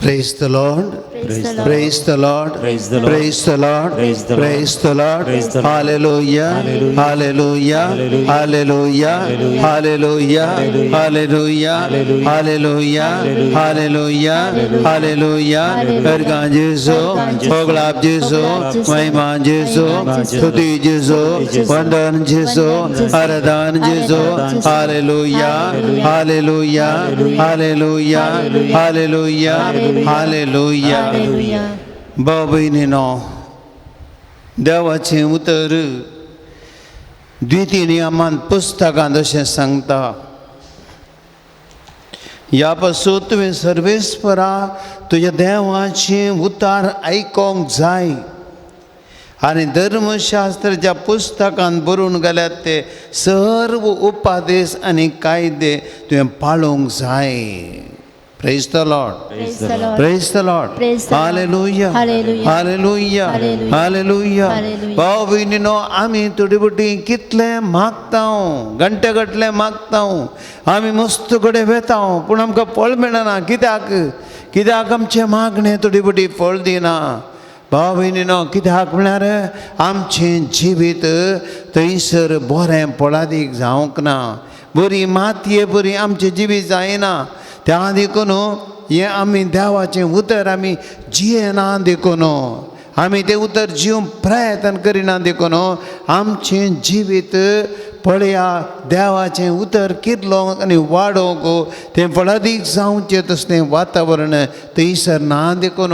Praise the Lord. Praise the Lord. Praise the Lord. Praise the Lord. Praise the Lord. Praise the Lord. Praise the Lord. Hallelujah. Hallelujah. Hallelujah. Hallelujah. Hallelujah. Hallelujah. Hallelujah. Hallelujah. Ergan Jesu, Oglab Jesu, Maiman Jesu, Tuti Jesu, Vandan Jesu, Aradan Jesu. Hallelujah. Hallelujah. Hallelujah. Hallelujah. Hallelujah. भाऊ बहिणींनो, देवाचें उतर द्वितीय नियमान पुस्तकांत अशें सांगता, ह्या पासून तुवें सर्वेस्परा तुज्या देवाचें उतार आयकोंक जाय आनी धर्मशास्त्राच्या पुस्तकांत बरोवन गेल्यात ते सर्व उपादेश आनी कायदे तुवें पाळोवंक जाय. Praise the Lord. Praise the Lord. Praise the Lord. Praise the Lord. Hallelujah. Hallelujah. Hallelujah. Hallelujah. Hallelujah. Hallelujah. भाव भयणीनो, आमी थोडी बटी कितले मागतां, घंटे गटले मागतां, आमी मस्त कडेन वेतां, पूण आमकां फळ मेळना. कित्याक आमचे मागणे थोडी बटी फळ दिना. भाव भयणीनो, कित्याक म्हळ्यार आमचें जिवीत थंयसर बरें फळादीक जावंक ना. बरी मातये बरी आमचें जिवीत जायना. त्या देखून हें आमी देवाचें उतर आमी जियेना देखून, आमी तें उतर जिवंक प्रयत्न करिना देखून आमचें जिवीत पळया देवाचें उतर कितलो आनी वाडोवंक तें फळादीक जावचें तसलें वातावरण थंयसर ना देखून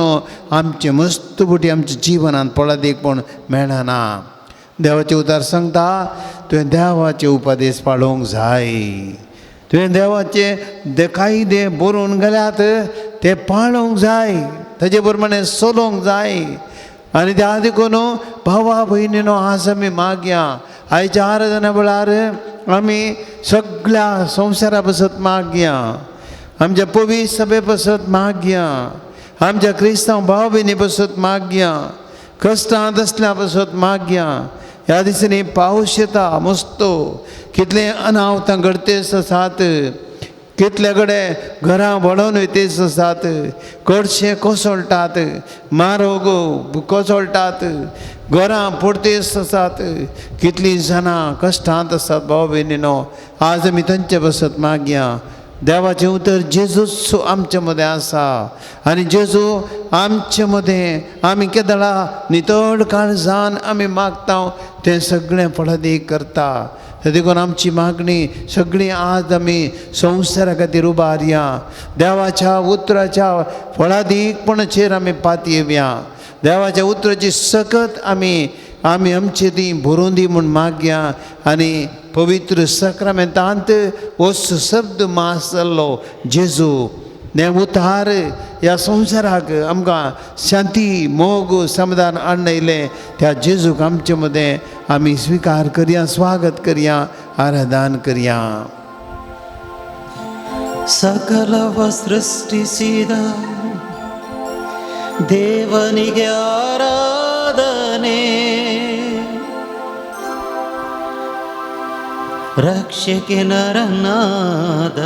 आमचें मस्त बुटी आमच्या जिवनांत फळादीकपण मेळना. देवाचें उतर सांगता, तुवें देवाचे उपदेश पाळोवंक जाय. तुवें देवाचे कायदे बरोवन गेल्यात ते पाळोवंक जाय, ताजे प्रमाणे चलोवंक जाय. आनी त्या देखून भावा भयणीनो, आज आमी मागया. आयच्या आराधना वेळार आमी सगळ्या संवसारा पासत मागया, आमच्या पवित्र सभे पासत मागया, आमच्या क्रिस्तांव भाव भयणी पासत मागया, कश्टांत आसल्या पासत मागया. ह्या दिसांनी पावस येता मस्तो, कितले अनावतां घडतेच आसात, कितले कडेन घरां बडोवन वयतेच आसात, कडशे कोसळटात, मारोग कोसळटात, घरां पडतेच आसात, कितलीं जाणां कश्टांत आसात. भाव भयणीनो, आज आमी तांचे पासत मागया. देवाचें उतर जेजूच आमचे मदें आसा आनी जेजू आमचे मदें आमी केदळा नितळ काळजान आमी मागता तें सगळें फळादीक करता. देखून आमची मागणी सगळी आज आमी संवसारा खातीर उबारया. देवाच्या उतराच्या फळादीकपणाचेर आमी पातयेवया. देवाच्या उतराची सकत आमी आमची ती भरोवन दी म्हूण मागया. आनी पवित्र सक्रामेंतांत वस शब्द मास जाल्लो जेजू ने उतार ह्या संवसाराक आमकां शांती मोग समाधान हाडून येयलें. त्या जेजूक आमचे मदें आमी स्विकार करया, स्वागत करया, आराधन करया. ಸಕಲವ ಸೃಷ್ಟಿಸಿದ ದೇವನಿಗೆ ಆರಾಧನೆ, ರಕ್ಷಕೆ ನರನಾದ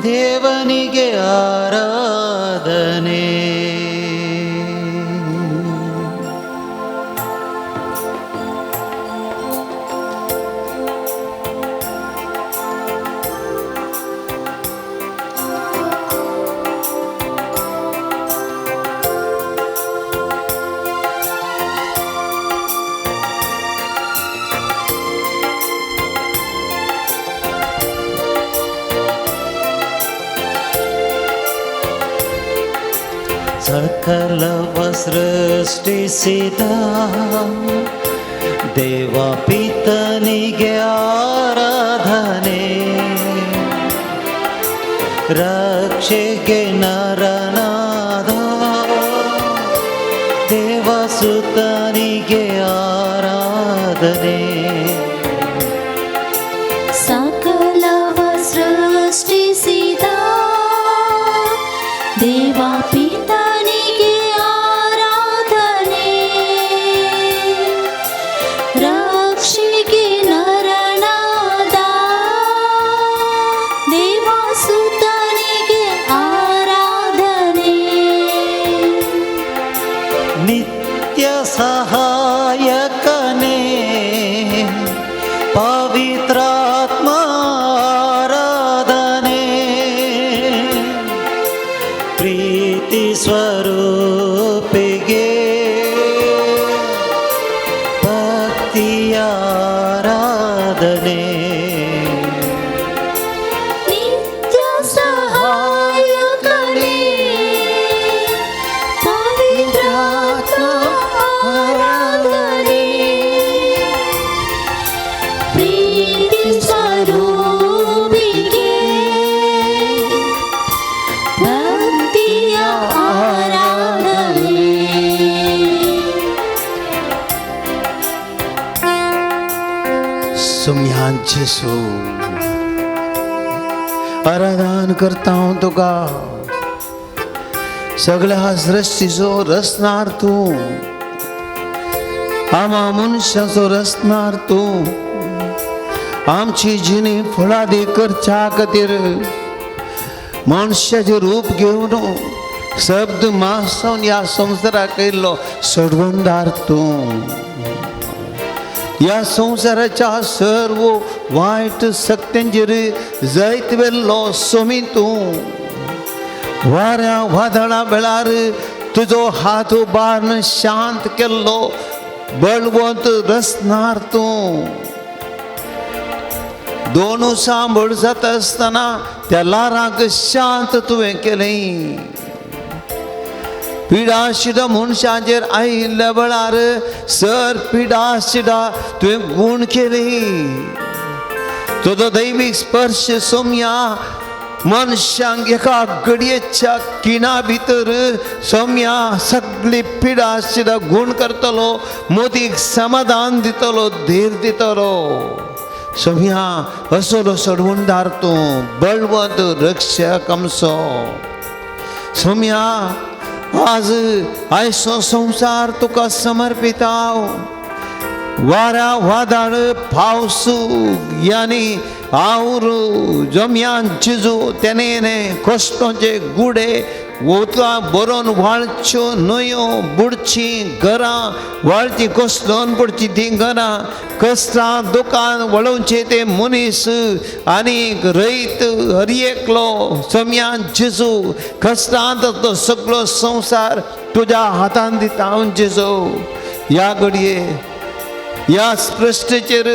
ದೇವನಿಗೆ ಆರಾಧನೆ. ಸಕಲವ ಸೃಷ್ಟಿಸಿದ ದೇವ ಪಿತನಿಗೆ ಆರಾಧನೆ, ರಕ್ಷೆಗೆ ನರನಾದ ದೇವಸುತನಿಗೆ ಆರಾಧನೆ. ಸಕಲವ ಸೃಷ್ಟಿಸಿದ ದೇವ ಪಿತನಿಗೆ ಆರಾಧನೆ, ರಕ್ಷೆಗೆ ನರನಾದ ದೇವಸುತನಿಗೆ ಆರಾಧನೆ. ಪ್ರೀತಿ ಸ್ವರೂಪಿಗೆ ಭಕ್ತಿಯ ಆರಾಧನೆ ನಿತ್ಯ ಸಹಾಯಕನೇ ಪವಿತ್ರಾತ್ಮ ಆರಾಧನೆ ಪ್ರೀತಿ ಸ್ವರೂಪಿಗೆ ಭಕ್ತಿಯ ಆರಾಧನೆ सुम्यान जेसू आराधन करता हूं तुका सगळ्या सृष्टीचो रचणार तूं आमा मनशाचो रचणार तूं आमची जिणी फळादी करच्या खातीर मनशाचें रूप घेवन शब्द मासून ह्या संवसाराक येयल्लो सोडवणदार तूं या संवसाराच्या सर्व वायट शक्तींचेर जैत वेल्लो सोमी तूं वाऱ्या वादळा वेळार तुजो हात उबारून शांत केल्लो बळवंत रचणार तूं दोन सांबळ जाता आसतना त्या लारांक शांत तुवें केलें पिडाशिडा मनशांचेर आयिल्ल्या वेळार सर पिडाशिडा तुवें गूण केली तुजो दैवीक स्पर्श सोम्या मनशांक एका घडयेच्या किणा भितर सोम्या सगळी पिडाशिडा गूण करतलो मोदीक समाधान दितलो धीर दितलो सोम्या असलो सोडवणदार तूं बळवंत रक्षक आमचो सोम्या आज आयचो संवसार तुका समर्पित हांव वारा वादळ पावस यानी आवर जम्यान चिजू तेने कश्टांचे गुडे वोतलां बरोवन वाळच्यो न्हंयो बुडचीं घरां वाळची कश्टान पडची तीं घरां कश्टां दुकान वळोवचे ते मनीस आनीक रयत हर एकलो सोम्यान जेजू कश्टांत तो सगळो संवसार तुज्या हातान दिता हांव जेजू ह्या घडये या स्पश्टेचेर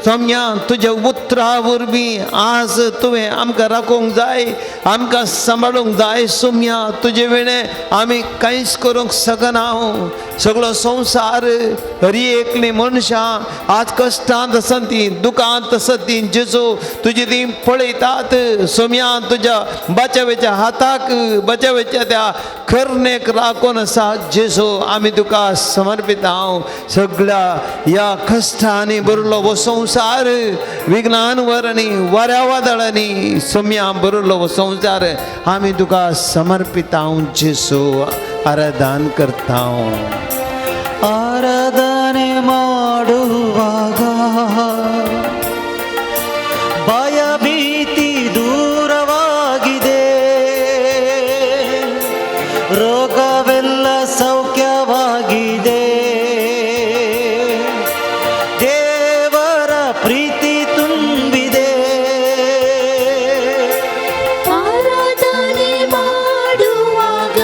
सोम्या तुज्या उतरा वरवीं आज तुवें आमकां राखोवंक जाय आमकां सांबाळूंक जाय सोम्या तुजे वेळें आमी कांयच करूंक शकना सगळो संवसार हर एकली मनशां आज कश्टांत आसात तीं दुखांत आसात तीं जेजू तुजी तीं पळयतात सोम्या तुज्या बचावेच्या हाताक बचावेच्या त्या खरनेक राखून आसा जेजू आमी तुका समर्पित हांव सगळ्या ह्या कश्टांनी भरिल्लो हो संवसार विघ्नान वरांनी वाऱ्या वादळांनी सोम्या भरिल्लो हो संवसार आमी तुका समर्पित हांव जेजू आराधन करता हांव ಆರಾಧನೆ ಮಾಡುವಾಗ ಭಯ ಭೀತಿ ದೂರವಾಗಿದೆ ರೋಗವೆಲ್ಲ ಸೌಖ್ಯವಾಗಿದೆ ದೇವರ ಪ್ರೀತಿ ತುಂಬಿದೆ ಆರಾಧನೆ ಮಾಡುವಾಗ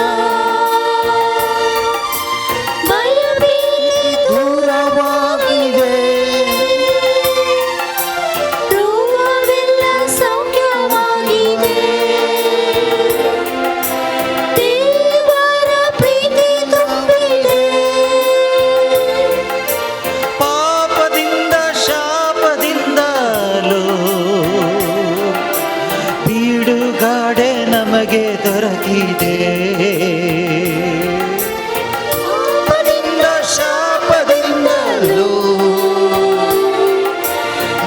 ಭಯಭೀತಿ ದೂರವಾಗಿದೆ ರೋಗವೆಲ್ಲ ಸೌಖ್ಯವಾಗಿದೆ ದೇವರ ಪ್ರೀತಿ ತುಂಬಿದೆ ಪಾಪದಿಂದ ಶಾಪದಿಂದಲೂ ಬಿಡುಗಡೆ ನಮಗೆ ದೊರಕಿದೆ ಪಾಪದಿಂದ ಶಾಪದಿಂದಲೂ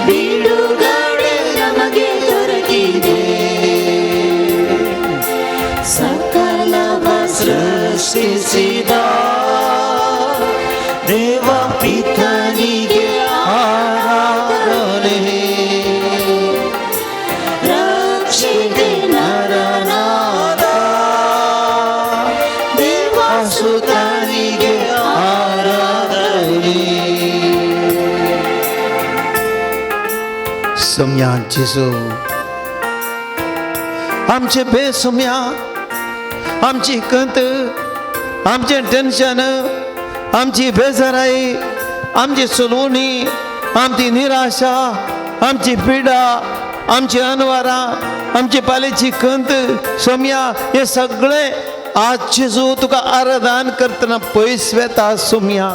ಬಿಡುಗಡೆ ನಮಗೆ ದೊರಕಿದೆ ಸಕಲವ ಸೃಷ್ಟಿಸಿದ ದೇವ ಪಿತನಿಗೆ ಆರಾಧನೆ ರಕ್ಷಿಗೆ ನರನಾದ ದೇವಸುತನಿಗೆ ಆರಾಧನೆ सोम्या जेजू आमचे बेसोम्या आमची कंत, आमचे टेन्शन, आमची बेजाराई, आमची सुलवणी, आमची निराशा, आमची पिडा, आमची अनवारा, आमची पालेची कंत, सोम्या हे सगळे आज जेजू तुका आराधन करतना पयस वेता सोम्या.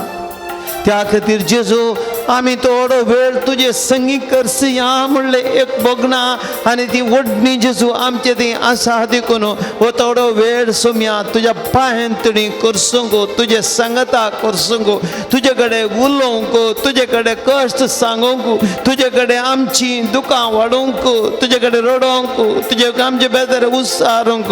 त्या खातीर जेजू आमी थोडो वेळ तुजे संगी करसी या म्हणले एक बगना आनी ती वडणी जेजू आमचे ती आसा देखून हो थोडो वेळ सोम्या तुज्या पांयंतणी करसूंक, तुजे संगता करसूंक, तुजे कडेन उलोवंक, तुजे कडेन कश्ट सांगूंक, तुजे कडेन आमची दुकां वाडोवंक, तुजे कडेन रडोवंक, तुजे आमचे बेजार उस्सारूंक,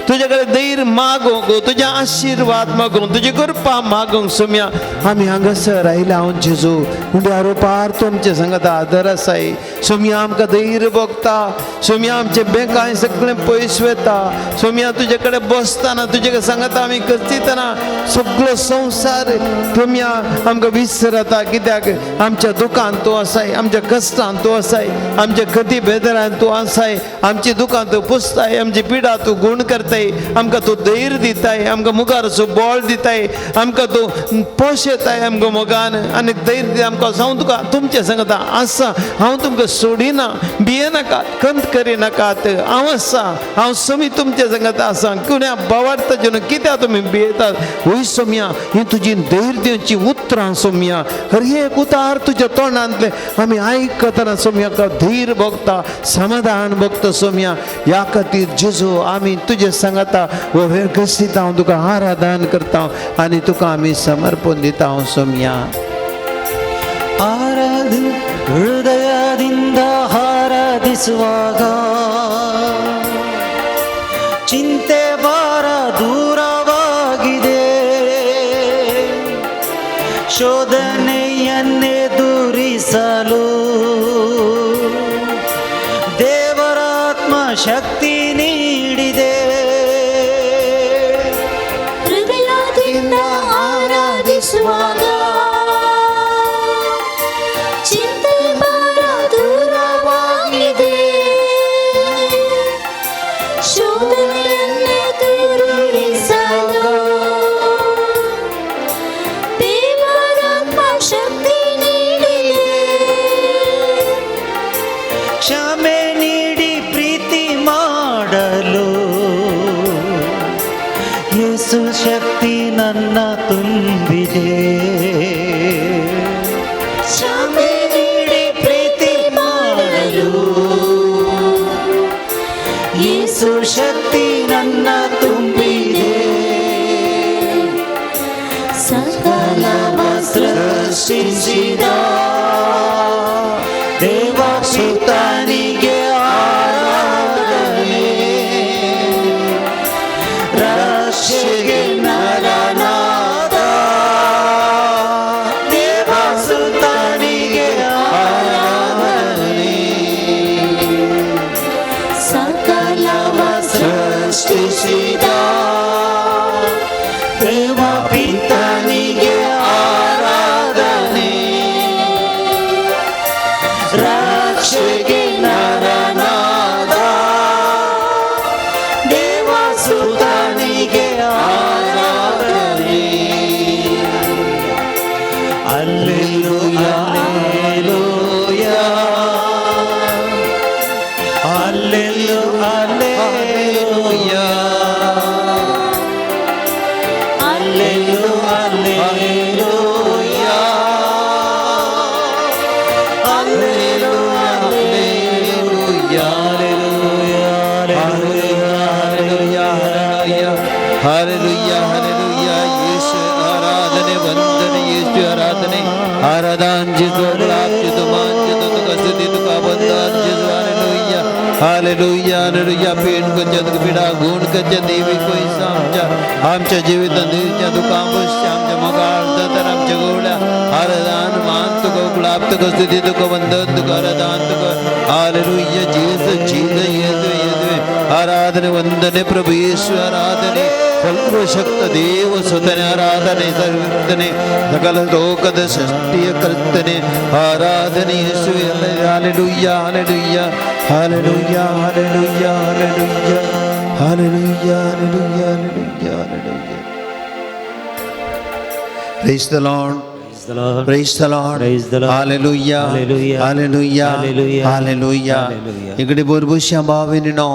तुजे कडेन धैर्य मागोवंक, तुजे आशिर्वाद मागोवंक, तुजी कृपा मागोवंक सोम्या आमी हांगासर आयला हांव जेजू मुंड्या रोपार तुमचे सांगता आदर आसाय. सोम्या आमकां धैर्य भोगता, सोम्या आमचे बँकांय सगळें पयस वेता, सोम्या तुजे कडेन बसतना तुजे कडेन सांगता आमी करतना सगळो संवसार सोम्या आमकां विसरता. कित्याक आमच्या दुकान तूं आसाय, आमच्या कश्टान तूं आसाय, आमच्या गती बेदरान तूं आसाय, आमची दुकां तूं पुसताय, आमची पिडा तूं गुण करताय, आमकां तूं धैर्य दिताय, आमकां मुखार बळ दिताय, आमकां तूं पोशयताय आमकां मोगान आनी धैर्य आमकां हांव तुका तुमचे सांगता आसा, हांव तुमकां सोडिना, भियेनाकात, कंत करिनाकात, हांव आसा, हांव सोमी तुमचे सांगता आसा. कोण्या भावार्थ जेवन कित्याक तुमी भियेतात वय सोम्या ही तुजी धैर्य दिवची उतरां सोम्या. हर एक उतार तुज्या तोंडांतले आमी आयकतना सोम्या धैर्य भोगता, समाधान भोगता सोम्या. ह्या खातीर जेजू आमी तुजे सांगता हो वेळ घसीत हांव तुका आराधन करता आनी तुका आमी समर्पण दिता हांव सोम्या. ಹೃದಯದಿಂದ ಹಾರಾಧಿಸುವಾಗ ಚಿಂತೆ ಭಾರ ದೂರವಾಗಿದೆ, ಶೋಧನೆಯನ್ನೆದುರಿಸಲು ದೇವರಾತ್ಮ ಶಕ್ತಿ ನೀಡಿದೆ. ಹೃದಯದಿಂದ ಆರಾಧಿಸುವಾಗ ಚಿಂತೆ ಭಾರ ದೂರವಾಗಿದೆ, ಶೋಧನೆಯನ್ನೆದುರಿಸಲು ದೇವರಾತ್ಮ ಶಕ್ತಿ ನೀಡಿದೆ. ಕ್ಷಮೆ ನೀಡಿ ಪ್ರೀತಿ ಮಾಡಲು ಯೇಸು ಶಕ್ತಿ ನನ್ನ ತುಂಬಿದೆ. ಕ್ಷಮೆ ನೀಡಿ ಪ್ರೀತಿ ಮಾಡಲು ಯೇಸು ಶಕ್ತಿ ನನ್ನ ತುಂಬಿದೆ. ಸಕಲವ ಸೃಷ್ಟಿಸಿದ ದೇವಸುತನಿಗೆ ಆರಾಧನೆ, ರಕ್ಷೆಗೆ ನರನಾದ ದೇವಸುತನಿಗೆ ಆರಾಧನೆ. ಸಕಲವ ಸೃಷ್ಟಿಸಿದ ದೇವಪಿತನಿಗೆ ಆರಾಧನೆ, ರಕ್ಷೆಗೆ ನರನಾದ ದೇವಸುತನಿಗೆ ಆರಾಧನೆ. Hallelujah hallelujah hallelujah hallelujah hallelujah hallelujah. Yeshu आराधने वंदने यीशु आराधने आराधन जेजू गुलाब जेजू मान जेजू तुका स्तुती तुका वंदन जेजू. Hallelujah hallelujah hallelujah. पेन कच्च्या पिडा गुण कच्च्या देवी कोई आमच्या जिवितान दिवच्या तुका आमच्या मोगाळ तर आमच्या गोवल्या आराधन मान तुका गुलाब तुका स्तुती तुका वंदन तुका आराधन तुका. Hallelujah Jesus Jesus Yesu Yesu आराधने वंदने प्रभु यीशु आराधने सर्वशक्त देव सुतने आराधने सर्वने सकल लोकद सृष्टिय कर्तने आराधने Yeshu. Hallelujah hallelujah hallelujah hallelujah hallelujah Hallelujah, hallelujah, hallelujah, hallelujah. Praise the Lord. Praise the Lord. Praise the Lord. Praise the Lord. Hallelujah. Hallelujah. Hallelujah. Hallelujah. Hallelujah. Hallelujah. इकडे बोरबुश्या भाविनीनो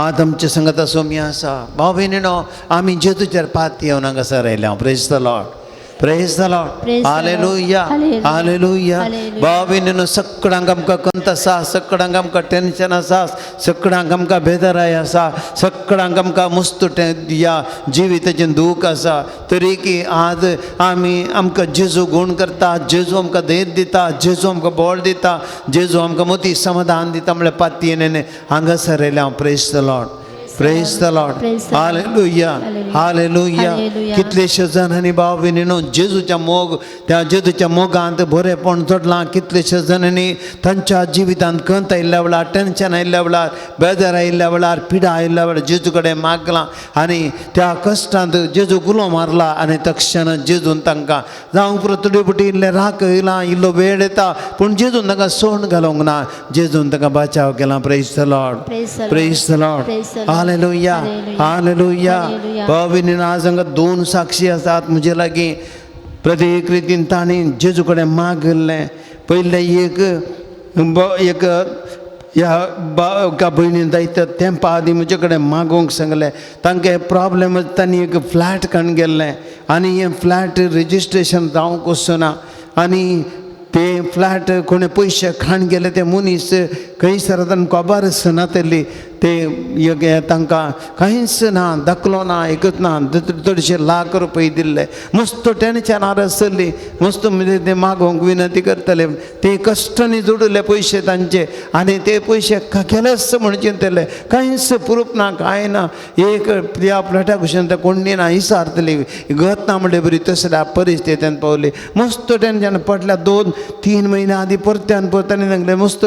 आदमच्या संगता सोम्या आसा भाविनीनो आम्ही जेतूचेर पात येवन हांगासर आयल्या. Praise the Lord. Praise the Lord. Praise the Lord. Hallelujah. Hallelujah. Hallelujah. Hallelujah. भाविनीनो सगळ्यांक आमकां कंत आसा, सगळ्यांक आमकां टेन्शन आसा, सगळ्यांक आमकां बेदराय आसा, सगळ्यांक आमकां मुस्तुटे या जिविताचें दूख आसा. तरी की आज आमी आमकां जेजू गूण करता, जेजू आमकां धैर्य दिता, जेजू आमकां बळ दिता, जेजू आमकां मोठी समाधान दिता म्हळ्यार पातयेन हांगासर आयल्या. Praise the Lord. Praise the Lord. Praise the Lord. Hallelujah. Hallelujah. Hallelujah. कितलेशे जाणांनी भाव भयणीनो जेजूच्या मोग त्या जेजूच्या मोगांत बरेपण जोडलां. कितलेशे जाणांनी तांच्या जिवितांत कंत आयिल्ल्या वेळार, टेन्शन आयिल्ल्या वेळार, बेजार आयिल्ल्या वेळार, पिडा आयिल्ल्या वेळार जेजू कडेन मागलां आनी त्या कश्टांत जेजू गुलो मारला आनी तक्षण जेजून तांकां जावं उपरांत तुडी बुटी इल्लें राख येयलां, इल्लो वेळ येता पूण जेजून तांकां सोडून घालूंक ना. जेजून तांकां बचाव केला. Praise the Lord. Praise the Lord. Praise the Lord. Praise the Lord. Hallelujah. Hallelujah. Hallelujah. Hallelujah. भाविनीन आज हांगा 2 साक्षी आसात म्हजे लागीं. प्रत्येक रितीन तांणी जेजू कडेन मागलें. पयलें एक ह्या भयणीन जायते तेंपा आदीं म्हजे कडेन मागोवंक सांगलें. तांकां हे प्रॉब्लेम तांणी एक फ्लॅट काडून गेल्लें आनी हें फ्लॅट रेजिस्ट्रेशन जावंक वचना आनी ते फ्लॅट कोणे पयशे खाण गेले ते मनीस खंयसर तांकां खबर नासली. ते तांकां कांयच ना, दाखलो ना, एकच ना, चडशे लाख रुपये दिल्ले. मस्त टेन्शनार आसली. मस्त म्हणजे ते मागोवंक विनंती करतले. ते कश्टांनी जोडले पयशे तांचे आनी ते पयशे केलेच म्हण चिंतले. कांयच प्रूफ ना, कांय ना. एक त्या फ्लॅटा कुशीन ते कोणी ना विचारतली गत ना म्हणले बरी तसल्या परिस्थितीन पावली. मस्त टेन्शन पडल्या. 2-3 महिने आधी परत्यान सांगले मस्त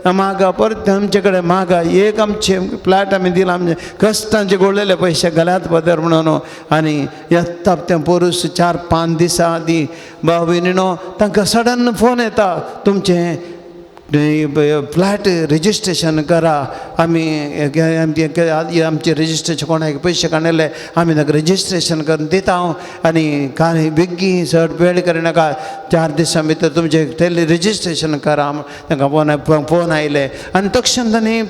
मागा परत आमचे कडेन मागा. एक आमचे फ्लॅट आमी दिला आमचे कश्टांचे गोळलेले पयशे घाल्यात पदर म्हणून. आनी येता ते पोरूस 4-5 दिसां आदीं भाव भयणीनो तांकां सडन फोन येता तुमचें फ्लॅट रेजिस्ट्रेशन करा. आमी आमचे रेजिस्ट्रेशन कोणाक पयशे काडले आमी ताका रेजिस्ट्रेशन करून दिता हांव आनी कांय बेगीन चड वेळ करिनाका 4 दिसां भितर तुमचें तें रेजिस्ट्रेशन करा. तांकां फोन आयले आनी तक्षण तांणी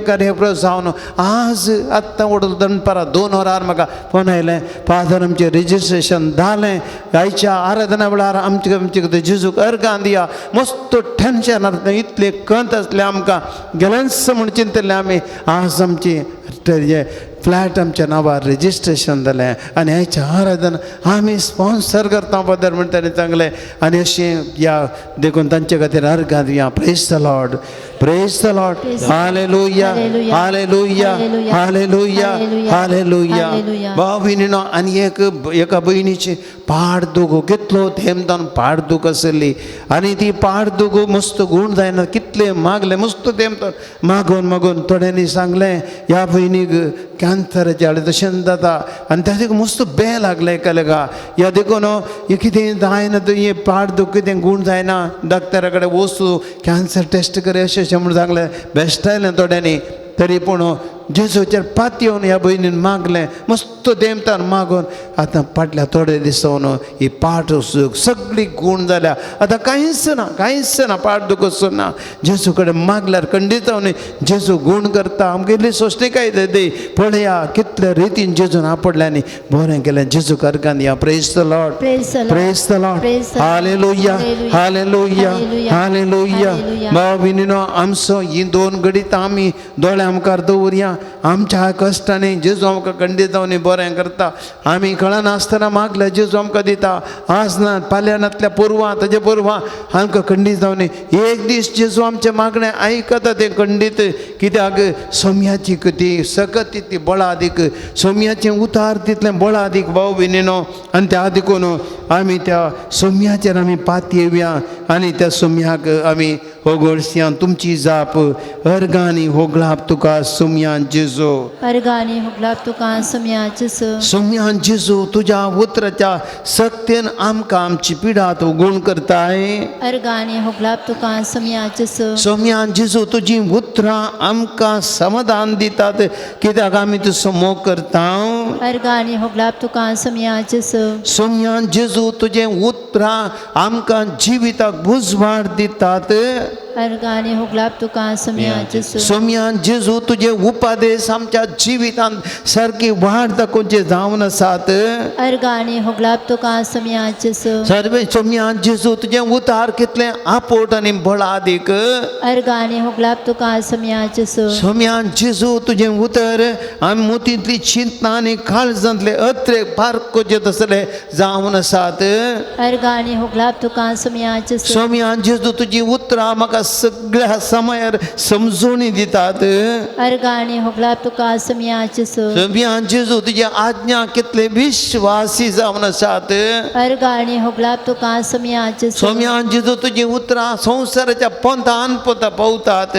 कार्य जावन आज आत्तां वडून दनपारां 2 वरार म्हाका फोन आयलें. फादर आमचें रेजिस्ट्रेशन जालें. आयच्या आराधना वेळार आमचे जेजूक अर्गां दिया. मस्त टेन्शन इतले कंत आसले आमकां गेलेंच म्हण चिंतले आमी. आज आमची फ्लॅट आमच्या नांवार रेजिस्ट्रेशन जालें आनी हाच्या आराधना आमी स्पॉन्सर करता पदर म्हण ताणें सांगलें. आनी अशें या देखून तांचे खातीर अर्गां दिया. Praise the Lord. Praise the Lord. Hallelujah. Hallelujah. Hallelujah. Hallelujah. भाव भयणीनो आनी एका भयणीची पाड दुखो कितलो थेंबतान पाड दूख आसली आनी ती पाड दूख मस्त गूण जायना. कितले मागले मस्त थेंबतान मागून थोड्यांनी सांगलें ह्या भयणीक कॅन्सराचें हाडे तशें जाता आनी ताका मस्त बे लागलें एकालेका. ह्या देखून हें कितें जायना हें पाड दूख कितें गूण जायना डॉक्टरा कडेन वचूं कॅन्सर टेस्ट कर अशें म्हूण सांगलें. बेस्ट आयलें थोड्यांनी. तरी पूण जेजूचेर पात येवन ह्या भयणीन मागलें मस्त देमतान मागून आतां फाटल्या थोडे दिसावन ही पाट सगळी गूण जाल्या. आतां कांयच ना पाट दुखच ना. जेजू कडेन मागल्यार खंडीत जावन जेजू गूण करता. आमकां इल्ली सोश्टिकाय दी पळया कितले रितीन जेजून आपडल्यानी बरें केलें. जेजू करगान या. Praise the Lord. Praise the Lord. Hallelujah. Hallelujah. Hallelujah. भाव भयणीनो आमचो ही 2 घडीत आमी दोळे आमकां दवरया. आमच्या कश्टांनी जेजू आमकां खंडीत जावन बरें करता. आमी कळनासतना मागल्या जेजू आमकां दिता. आज ना फाल्यां नातल्या परवां ताजे परवां आमकां खंडीत जावन एक दीस जेजू आमचें मागणें आयकता तें खंडीत. कित्याक सोम्याची ती सकत तितली बळा दीक सोम्याचें उतार तितलें बळा दीक भाव भयणीनो. आनी त्या देखून आमी त्या सोम्याचेर आमी पात येवया आनी त्या सोम्याक आमी ओगोडसियां तुमची जाप अर्गानी होगलाप तुका सुमयान जेजो अर्गानी हुगलाप तुका सुमयाचेस सुमयान जेजो तुझ्या उतराच्या सक्तीन आमकां आमची पिडा तूं गुण करताय अर्गानी हुगलाप तुका सुमयाचेस सोम्यान जेजू तुझी उतरां आमकां समाधान दितात कित्याक आमी तुजो मोग करता अर्गानी हुगलाप तुका सुमयाचेस सोम्यान जेजू तुझे उतरां आमकां जिविताक बुजवाड दितात अर्गानी हुगलाप तुका सुमयाचेस सोम्यान जेजू तुझे उपादेश आमच्या जिवितांत सारकी वाड दाखोवचे जावन आसात अर्गानी हुगलाप तुका सुमयाचेस सर्वे सोम्यान जेजू तुझे उतार कितले आपोट आनी बळादीक अर्गानी हुगलाप तुका सुमयाचेस सोम्यान जेजू तुझे उतर आमी मोतींतली चिंतना आनी काळजांतले अत्रे पारकोचे तसले जावन आसात अर्गानी हुगलाप तुका सुमयाचेस सोम्यान जेजू तुझी उतरां म्हाका सगळ्या समयार समजूनी दितात अर्गानी हुगलाप तुका सुमयाचेस सोम्यान जेजू तुझे आज्ञा कितले विश्वासी जावन आसात अर्गानी हुगलाप तुका सुमयाचेस सोम्यान जेजू तुझी उतरां संवसाराच्या पंथान पता पावतात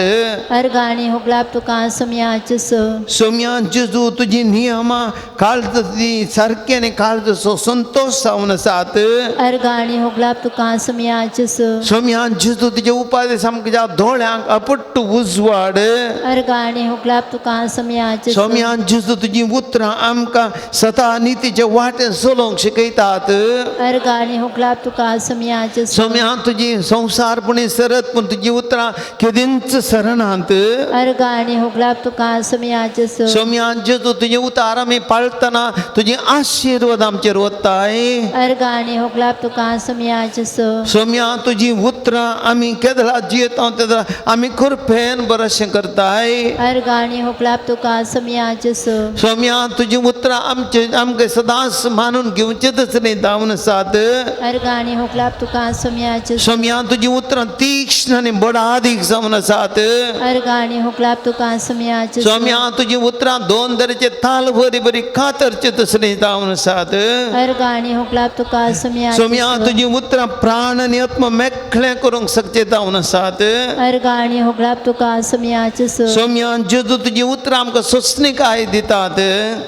अर्गानी हुगलाप तुका सुमयाचेस सोम्यान जेजू तुझी नियमां काळजांतली सारकी आनी काळजाचो संतोष जावन आसात अर्गानी हुगलाप तुका सुमयाचेस सोम्यान जेजू तुझे उपादेश आमच्या दोळ्यांक अपट्ट उजवाड अर्गानी हुगलाप तुका सुमयाचेस सोम्यान जेजू तुझी उतरां आमकां सता नितीचे वाटेन चलोवंक शिकयतात अर्गानी हुगलाप तुका सुमयाचेस सोम्यान तुझी संवसारपणी सरत पूण तुझी उतरां केदींच सरनांत अर्गानी हुगलाप तुका सुमयाचेस सोम्यान जेजू तुझे उतार आमी पाळटना तुजी आशिर्वाद आमचेर वताय अर्गानी हुगलाप तुका सुमयाचेस सोम्यान तुझी उतरां आमी केदला जियेता तेदला आमी खुरपेन बरेंशें करताय अर्गानी हुगलाप तुका सुमयाचेस सोम्यान तुजी उतरां आमकां सदांच मानून घेवचेच न्ही जावन आसात अर्गानी हुगलाप तुका सुमयाचेस सोम्यान तुजी उतरां तीक्ष्ण आनी बडादीक जावन आसात अर्गानी हुगलाप तुका सुमयाचेस सोम्यान तुजी उतरां दोन तरेचे ताल बरी बरी कातरचे तसली जावन आसात अर्गानी हुगलाप तुका सुमयाचेस सोम्यान तुजी उतरां प्राण आनी आत्मा मेकळें करूंक शकचे जावन आसात अर्गानी हुगलाप तुका सुमयाचेस सोम्यान जेजू तुजी उतरां आमकां सोंसणीकाय दितात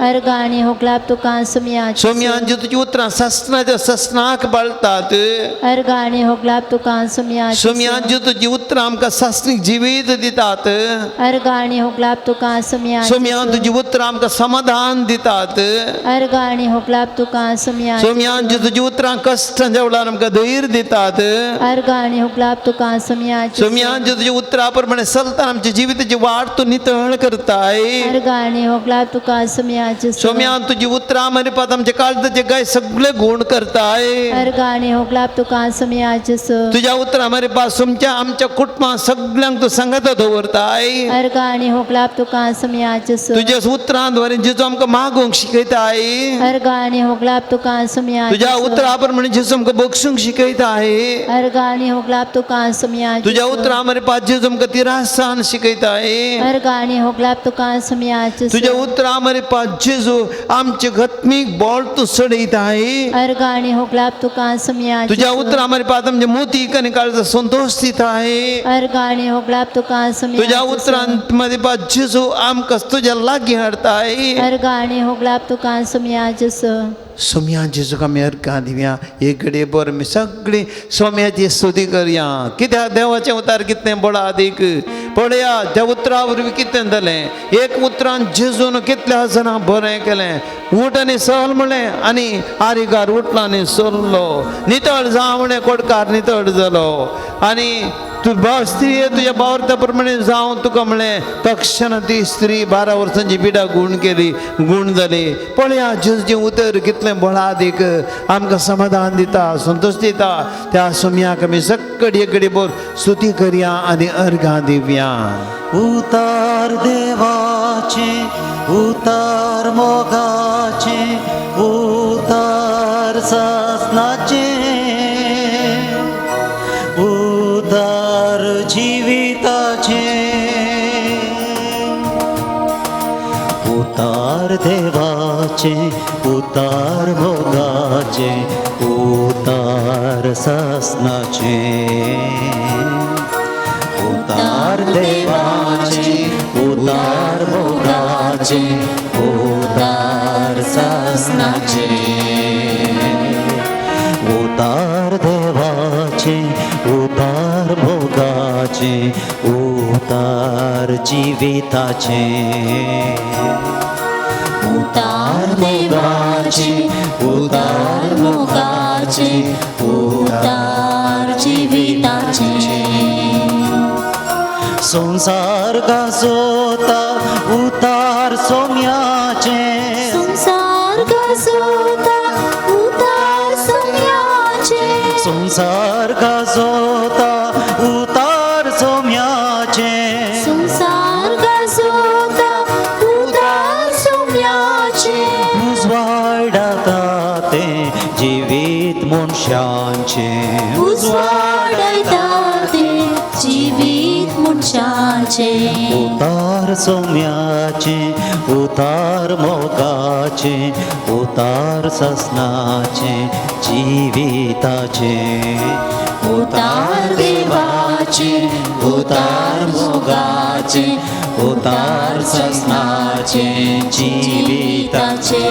अर्गानी हुगलाप तुका सुमयाचेस सोम्यान जेजू तुजी उतरां सस्नाच्या सस्नाक बाळतात अर्गानी हुगलाप तुका सुमयाचेस सोम्यान जेजू तुजी उतरां आमकां सस्नीक जिवीत दितात अर्गानी हुगलाप तुका सुमयाचेस सोम्यान तुजी उतरां आमकां समाधान दितात अर्गानी हुगलाप तुका सुमयाचेस सोम्यान जेजू तुजी उतरां कश्टांच्या वेळार आमकां धैर्य दितात अर्गानी हुगलाप तुका सुमयाचेस सोम्यान जेजू तुजी उतरां प्रमाणे चलता आमच्या जिविताची वाट तूं नितळ करताय अर्गानी हुगलाप तुका सुमयाचेस सोम्यान तुजी उतरां मारी पात आमच्या काळजाचे गाय सगळे गुण करताय अर्गानी हुगलाप तुका सुमयाचेस तुझ्या उतरां मारी पास तुमच्या आमच्या कुटुंबां सगळ्यांक तूं संगत दवरताय अर्गानी हुगलाप तुका सुमयाचेस तुझ्या उतरां द्वारे जेजू आमकां मागोवंक शिकयताय अर्गानी हुगलाप तुका सुमयाचेस तुझ्या उतरां प्रमाणे जेजू आमकां बक्षूंक शिकयताय अर्गानी हुगलाप तुका सुमयाचेस तुझ्या उतरां मारी पास जेजू आमकां तिरासान शिकयताय अर्गानी हुगलाप तुका सुमयाचेस तुझ्या उतरां मारी पास जेजू आमचे गत्मीक बोळ तूं सडयताय अर्गानी हुगलाप तुका सुमयाचेस तुझ्या उतरां मारी पास आमचे मोतीक आनी काळजाक संतोष दिताय अर्गानी हुगलाप तुका सुमयाचेस तुझ्या उतरां मारी पास जेजू आमकां तुज्या लागीं हाडताय अर्गानी हुगलाप तुका सुमयाचेस सोम्यान जेजूक आमी अर्गां दिवया एक घडये बर आमी सगळीं सोम्याची स्तुती करया कित्याक देवाचें उतार कितलें बळादीक पळया त्या उतरा वरवीं कितें जालें एक उतरान जेजून कितल्या जाणां बरें केलें उठ आनी चल म्हणलें आनी आरिगार उठलो आनी चल्लो नितळ जा म्हणलें कोडकार नितळ जालो आनी तूं स्त्री तुज्या बावरत्या प्रमाणे जावं तुका म्हणलें तक्षण ती स्त्री 12 वर्सांची पिडा गूण केली गूण जाली पळया जेजूचें उतर कितलें बळादीक आमकां समाधान दिता संतोश दिता त्या सोम्याक आमी सगळी एक घडी बोर स्तुती करया आनी अर्गां दिवया उतार देवाचे उतार मोगाचे उतार सासनाचे उतार जिविताचे उतार देवाचे उतार भोगाचे उतार सासनाचे उतार देवाचे उतार भोगाचे उतार सासनाचे उतार देवाचे उतार भोगाचे उतार जीविताचे उतार देवाचे उतार भोगाचे उतार जीविताचे संसार गाजोता उतार सोम्याचे संसार गाजोता उतार सोम्याचे संसार गाजोता उतार सोम्याचे संसार गाजोता उतार सोम्याचे उजवाडाता ते जिवीत मनशांचे उजवाडयता ते जीवित मनशाचे उतार सोम्याचे उतार मोगाचे उतार ससनाचे जीविताचे उतार देवाचे उतार भोगाचे उतार ससनाचे जीविताचे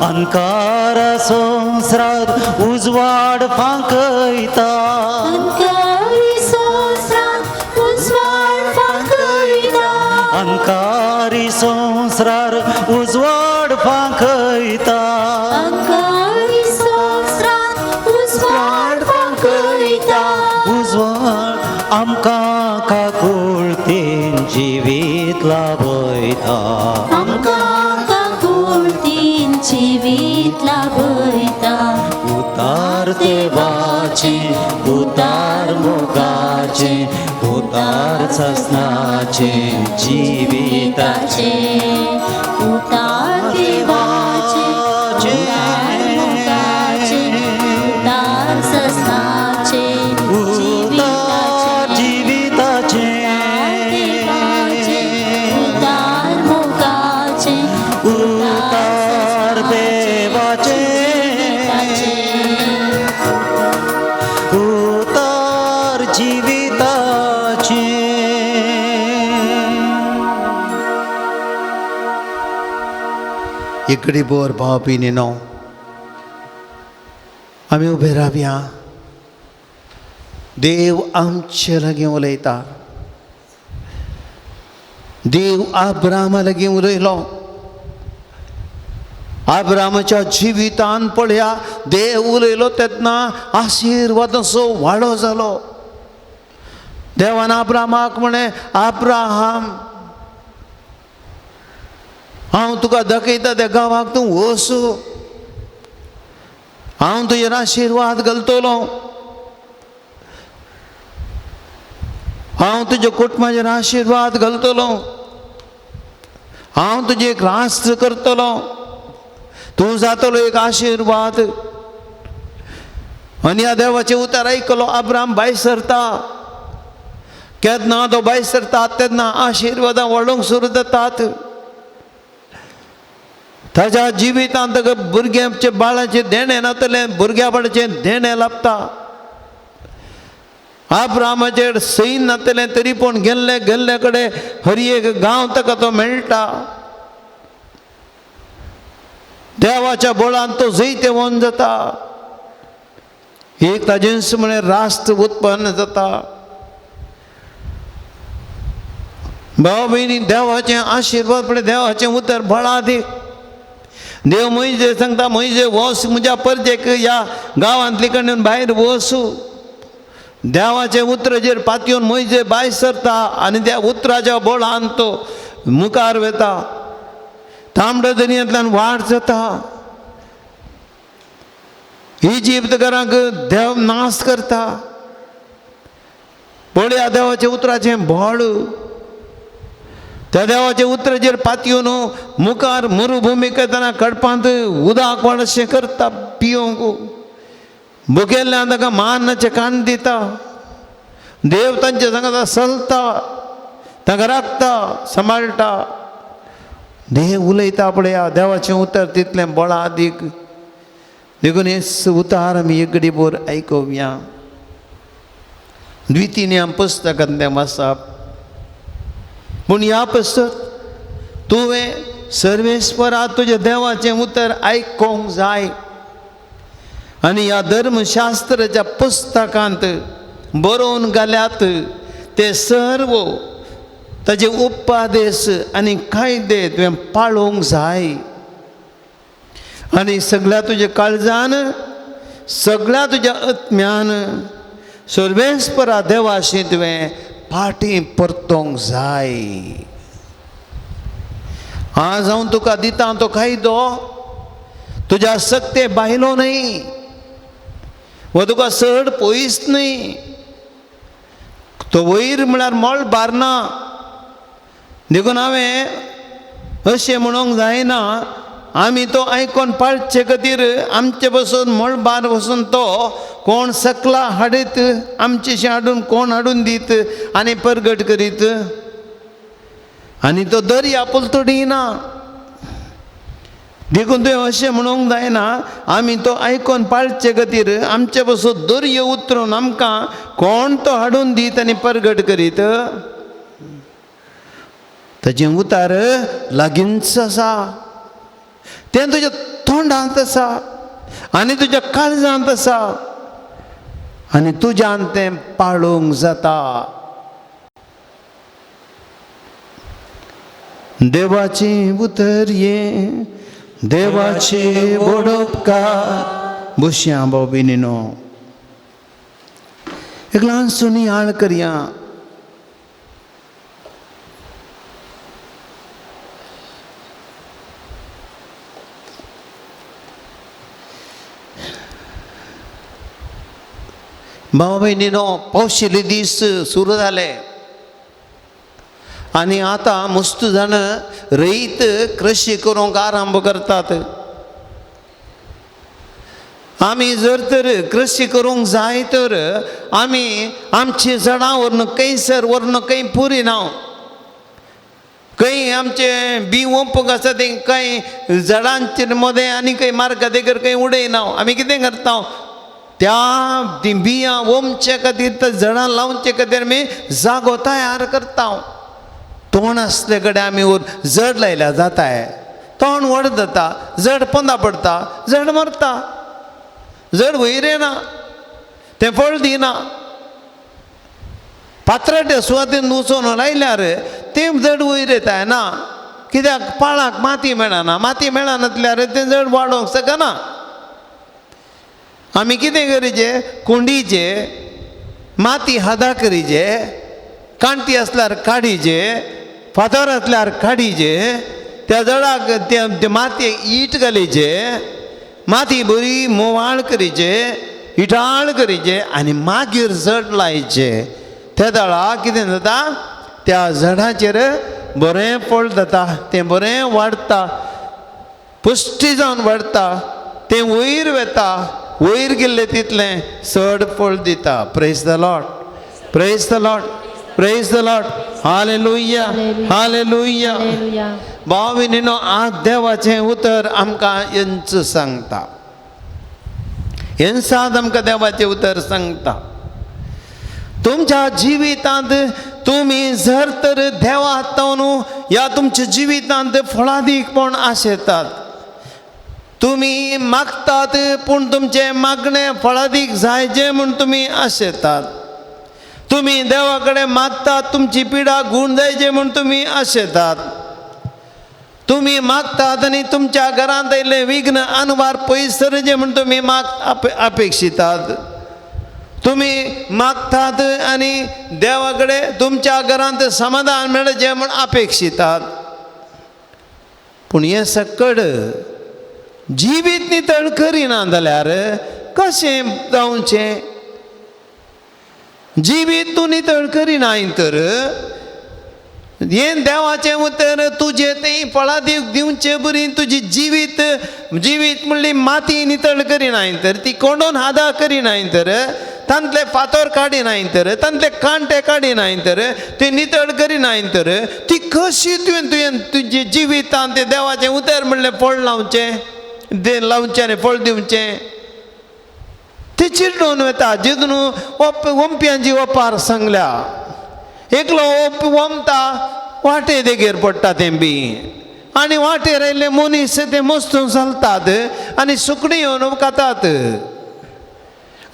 अंकार संस्रात उजवाड फांकयता अंकारी संस्रात उजवाड फांकयता अंकारी संस्रार उजवाड फांकयता अंकारी संस्रात उजवाड फांकयता उजवाड आमकां काकुळतीन जिवीत लाभयता आमकां काकुळतीन जीवित लाभयता उतार देवाचे उतार मोगाचे उतार ससनाचे जीविताचे उतार देवाचे उतार भोगाचे उतार ससनाचे उतार जीविताचे देवाचे उतार भोगाचे उतार देवाचे उतार जीविताचे इकडे बोर भाव पिनेनो आमी उबे रावया देव आमचे लागीं उलयता देव आब्रामा लागीं उलयलो आब्रामाच्या जिवितान पळया देव उलयलो तेन्ना आशिर्वादाचो वाडो जालो देवान आब्रामाक म्हणे आब्राहाम हांव तुका दाखयता त्या गांवाक तूं वचू हांव तुजेर आशिर्वाद घालतलो हांव तुज्या कुटुंबाचेर आशिर्वाद घालतलो हांव तुजें एक राष्ट्र करतलो तूं जातलो एक आशिर्वाद आनी ह्या देवाचें उतर आयकलो आब्राम भायर सरता केन्ना तो भायर सरता तेन्ना आशिर्वादां वाडोवंक सुरू जातात ताच्या जिवितांत ताका भुरग्याचे बाळाचे देणें नातलें भुरग्या बाळाचें देणें लाभता आब्रामाचेर सैन नातलें तरी पूण गेल्ले गेल्ले कडेन हर एक गांव ताका तो मेळटा देवाच्या बळान तो जैते वन जाता एक ताजेंच म्हळ्यार राष्ट्र उत्पन्न जाता भाव भयणी देवाचें आशिर्वाद पळय देवाचें उतर बळा दी देव मोइजे सांगता मोइजे वस म्हज्या परजेक ह्या गांवांतली कडल्यान भायर वचू देवाचे उतराचेर पातयेवन मोइजे भायर सरता आनी त्या उतराच्या बळान तो मुखार वता तांबड्या दर्यांतल्यान वाड जाता इजिप्तकारांक देव नाश करता पळया देवाच्या उतराचें बळ त्या देवाचे उतराचेर पातयेवन मुखार मरुभुमीक येतना कडपांत उदक वाडशें करता पियोंक भुकेल्ल्यान ताका मान्नाचें काण दिता देव तांचे सांगता चलता ताका राखता सांबाळटा देव उलयता पळया देवाचें उतर तितलें बळा अदीक देखून हे उतार आमी एक घडी भर आयकुया द्वितीय पुस्तकांत तें वाचप. पूण ह्या पुस्तक तुवें सर्वेस्परा तुज्या देवाचें उतर आयकोंक जाय आनी ह्या धर्मशास्त्राच्या पुस्तकांत बरोवन घाल्यात ते सर्व ताजे उपदेश आनी कायदे तुवें पाळोवंक जाय आनी सगळ्या तुज्या काळजान सगळ्या तुज्या आत्म्यान सर्वेस्परा देवाशी तुवें फाटीं परतोवंक जाय. आज हांव तुका दिता तो कायदो तुज्या सक्ते भायलो न्ही वो तुका चड पयस न्ही. तो वयर म्हळ्यार मोल बारना. देखून हांवें अशें म्हणूंक जायना आमी तो आयकोन पाळचे खातीर आमचे बसून मळबार बसून तो कोण सकला हाडीत आमचेशें हाडून कोण हाडून दीत आनी परगट करीत आनी तो दर्या पुलतोडीना. देखून तुवें अशें म्हणूंक जायना आमी तो आयकोन पाळचे खातीर आमचे बसून दर्यो उतरून आमकां कोण तो हाडून दीत आनी परगट करीत. ताचें उतार लागींच आसा. तें तुज्या तोंडांत आसा आनी तुज्या काळजांत आसा आनी तुज्यान तें पाळोवंक जाता. देवाची उतर ये देवाचे बोडोपकार बुश्यां भाव भयणीनो. एक ल्हानसो नियाळ करया. भाव भयणीनो, पावशिल्ले दीस सुरू जाले आनी आतां मस्त जाण रयत कृशी करूंक आरंभ करतात. आमी जर तर कृशी करूंक जाय तर आमी आमची झाडां व्हरून खंयसर व्हरून खंय पुरिना. खंय आमचे बी ओंपूक आसा ते खंय झाडांचे मदें आनी खंय मार्गा देगर खंय उडयना. आमी कितें करता त्या बियां ओमचे खातीर त्या झाडां लावचे खातीर आमी जागो तयार करता. तोंड आसले कडेन आमी जड लायल्या जाताय. तोंड व्हड जाता, जड पोंदा पडटा, जड मरता, जड वयर येना, तें फळ दिना. पात्राट्या सुवातेन वचून लायल्यार तें जड वयर येताय ना. कित्याक पाळाक माती मेळना. माती मेळनातल्यार तें जड वाडोवंक शकना. आमी कितें करीचे कुंडीचे माती हादा करीचे, कांटी आसल्यार काडीचे, फातर आसल्यार काडीचे, त्या जडाक ते मातयेक ईट घालीचे, माती बरी मोवाळ करीचे, इटाळ करीचे आनी मागीर जड लायचे. त्या दळा कितें जाता त्या झाडाचेर बरें फळ जाता, तें बरें वाडटा, पुश्टी जावन वाडटा, तें वयर वेता. वयर गेल्ले तितलें चड फळ दिता. Praise the Lord, praise the Lord, praise the Lord. Hallelujah, hallelujah. भाव भयणीनो, आज देवाचें उतर आमकां हेंच सांगता. हेंचात आमकां देवाचें उतर सांगता. तुमच्या जिवितांत तुमी जर तर देवा हातावन ह्या तुमच्या जिवितांत फळादीकपण आशेतात. तुमी मागतात पूण तुमचे मागणे फळादीक जायचे म्हूण तुमी आशेतात. तुमी देवा कडेन मागतात तुमची पिडा गूण जायचे म्हूण तुमी आशेतात. तुमी मागतात आनी तुमच्या घरांत आयिल्ले विघ्न अनवार पयस सरचे म्हूण तुमी अपेक्षितात. तुमी मागतात आनी देवा कडेन तुमच्या घरांत समाधान मेळचें म्हूण अपेक्षितात. पूण हें सकड जिवीत नितळ करिना जाल्यार कशें जावचें? जिवीत तूं नितळ करिनाय तर हें देवाचें उतर तुजें तें फळां दिवचें बरी. तुजी जिवीत म्हणली माती नितळ करिनाय तर, ती कोंडून हादा करिनाय तर, तांतले फातर काडिनाय तर, तांतले कांटे काडिनाय तर, ती नितळ करिनाय तर ती कशी तुवें तुजे जिवितांत तें देवाचें उतर म्हणलें फळ लावचें, लावचें आनी फळ दिवचें? ते चिड्डून वता जितून ओंप्यांची ओपार सांगल्या एकलो ओमता वाटे देगेर पडटा तें बी आनी वाटेर आयिल्ले मनीस ते मस्तून चलतात आनी सुकणी येवन खातात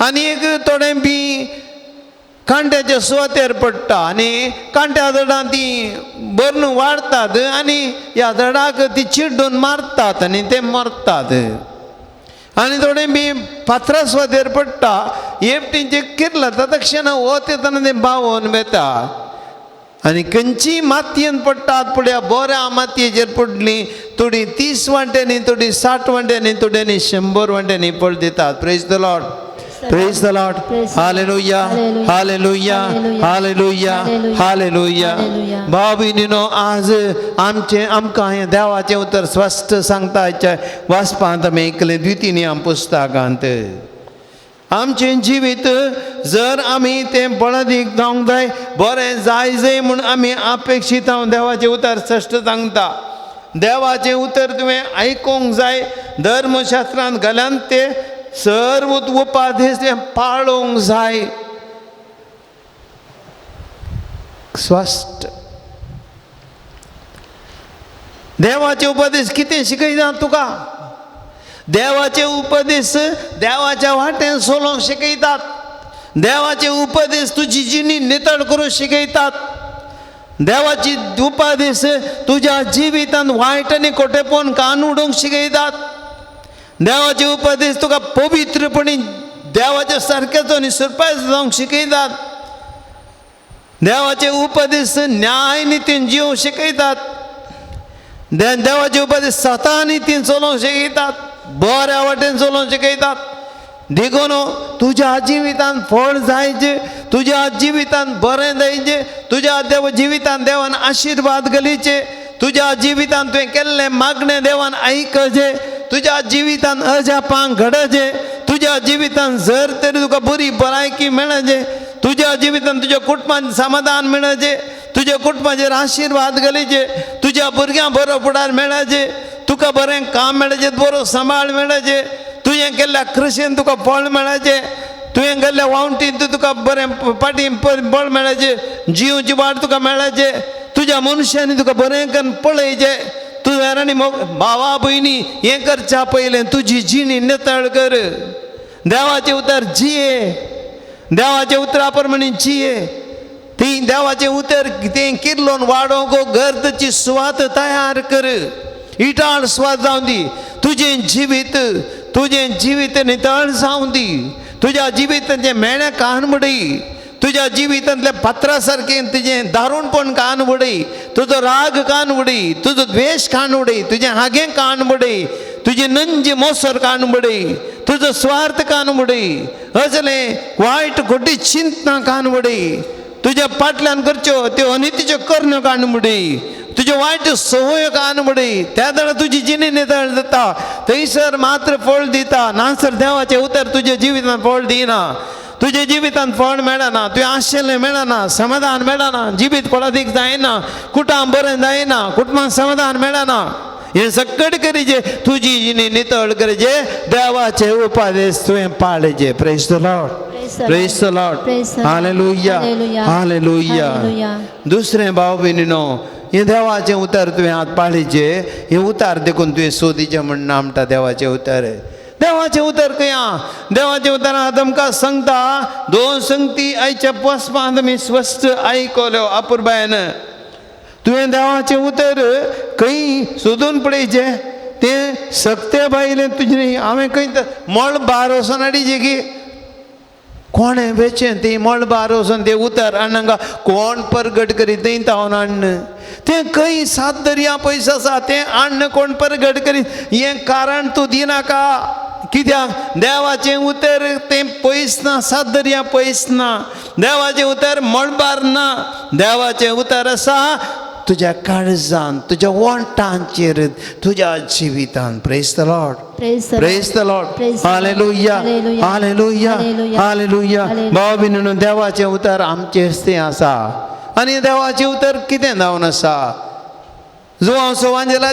आनी एक थोडे बी कांट्याच्या सुवातेर पडटा आनी कांट्या झाडां ती बरून वाडटात आनी ह्या झाडाक ती चिड्डून मारतात आनी ते मरतात आनी थोडे बी फातरा सुवातेर पडटा हेपटींचे किरला तक्षण वत येतना ते बावोन वेता आनी खंयची मातयेन पडटात पळया बऱ्या मातयेचेर पडली थोडी 30 वांट्यांनी थोडी 60 वांट्यांनी थोड्यांनी 100 वांट्यांनी पड दितात praise the Lord Praise the Lord. Hallelujah. Hallelujah. Hallelujah. Hallelujah. भाव भयणीनो आज आमकां हें देवाचें उतर स्पश्ट सांगता वाचपांत आमी ऐकलें द्वितीय पुस्तकांत आमचें जिवीत जर आमी तें बळदीक जावंक जाय बरें जाय म्हूण आमी अपेक्षीत हांव देवाचें उतर स्पश्ट सांगता देवाचें उतर तुवें आयकूंक जाय धर्मशास्त्रांत घाल्यान तें सर्व उपादेश पाळोवंक जाय स्पश्ट देवाचे उपदेश कितें शिकयता तुका देवाचे उपदेश देवाच्या वाटेन चलोवंक शिकयतात देवाचे उपदेश तुजी जिणी नितळ करूंक शिकयतात देवाची उपदेश तुज्या जिवितांत वायट आनी खोटेपण कान उडोवंक शिकयतात देवाचे उपदेश तुका पवित्रपणी देवाच्या सारक्याचो निसरपाय जावंक शिकयतात देवाचे उपदेश न्याय नितीन जिवंक शिकयतात देवाचे उपदेश सता नितीन चलोवंक शिकयतात बऱ्या वाटेन चलोवंक शिकयतात देखून तुज्या जिवितांत फळ जायचे तुज्या जिवितांत बरें जायचें तुज्या जिवितांत देवान आशिर्वाद घालीचे तुज्या जिवितांत तुवें केल्लें मागणें देवान आयकचें तुज्या जिवितांत अजापांक घडचे तुज्या जिवितांत जर तरी तुका बरी भलायकी मेळचे तुज्या जिवितांत तुज्या कुटुंबांत समाधान मेळचे तुज्या कुटुंबाचेर आशिर्वाद घालीचे तुज्या भुरग्यांक बरो फुडार मेळचे तुका बरें काम मेळचें बरो सांबाळ मेळचे तुवें केल्ल्या कृशेन तुका फळ मेळचें तुवें गेल्ल्या वावटींत तुका बरें पाटी बळ मेळचें जिवची वाट तुका मेळचें तुज्या मनशांनी तुका बरें करून पळयचें तुवें आनी भावा भयणी हें करच्या पयलें तुजी जिणी नितळ कर देवाचें उतर जिये देवाच्या उतरा प्रमाणे जिये ती देवाचें उतर तें किर्लोन वाडोवंक गर्दची सुवात तयार कर इटाळ सुवात जावं दी तुजें जिवीत नितळ जावं दी तुज्या जिविताचें मेळ्ळें कान उडय तुज्या जिवितांतल्या पात्रा सारकें तुजें दारूणपण कान उडय तुजो राग कान उडय तुजो द्वेश कान उडय तुजें हागें कान उडय तुजी नंजी मोसर कान उडय तुजो स्वार्थ कान उडय असलें वायट खोटी चिंतना कान उडय तुज्या फाटल्यान करच्यो त्यो अनितीच्यो कर्ण कान उडय तुज्यो वायट संवय कान उडय त्या दळा तुजी जिणी नितळ जाता थंयसर मात्र फळ दिता नासर देवाचें उतर तुज्या जिवितांत फळ दिना तुज्या जिवितांत फळ मेळना तुवें आशिल्लें मेळना समाधान मेळना जिवीत फळादीक जायना कुटुंब बरें जायना कुटुंबांत समाधान मेळना हें सकट करीचे तुजी जिणी नितळ करचे देवाचे उपादेश तुवें पाळचे praise the Lord praise the Lord hallelujah hallelujah दुसरें भाव भयणीनो हें देवाचें उतर तुवें आतां पाळीचें हें उतार देखून तुवें सोदीचें म्हणना म्हणटा देवाचें उतर देवाचें उतर खंय देवाचें उतरांत आमकां सांगता 2 संगती आयच्या वचपांत आमी स्पश्ट आयकल्यो अपुरबायन तुवें देवाचें उतर खंय सोदून पळयचें तें सक्ते बायलें तुजें हांवें खंय मळ बार वचोन हाडिचें की कोणें वेचें तें मळ बार वचोन तें उतर आनी हांगा कोण परगट करीत थंय तावन हाडन तें खंय 7 दर्या पयस आसा तें हाडन कोण परगट करीत हें कारण तूं दिनाका कित्याक देवाचें उतर तें पयस ना 7 दर्या पयस ना देवाचें उतर मळबार ना देवाचें उतर आसा तुज्या काळजांत तुज्या वोंटांचेर तुज्या जिवितांत praise the Lord praise the Lord hallelujah hallelujah hallelujah भाव भयणीनो देवाचें उतर आमचे हस्ते आसा आनी देवाचें उतर कितें जावन आसा जो हांव सवांजला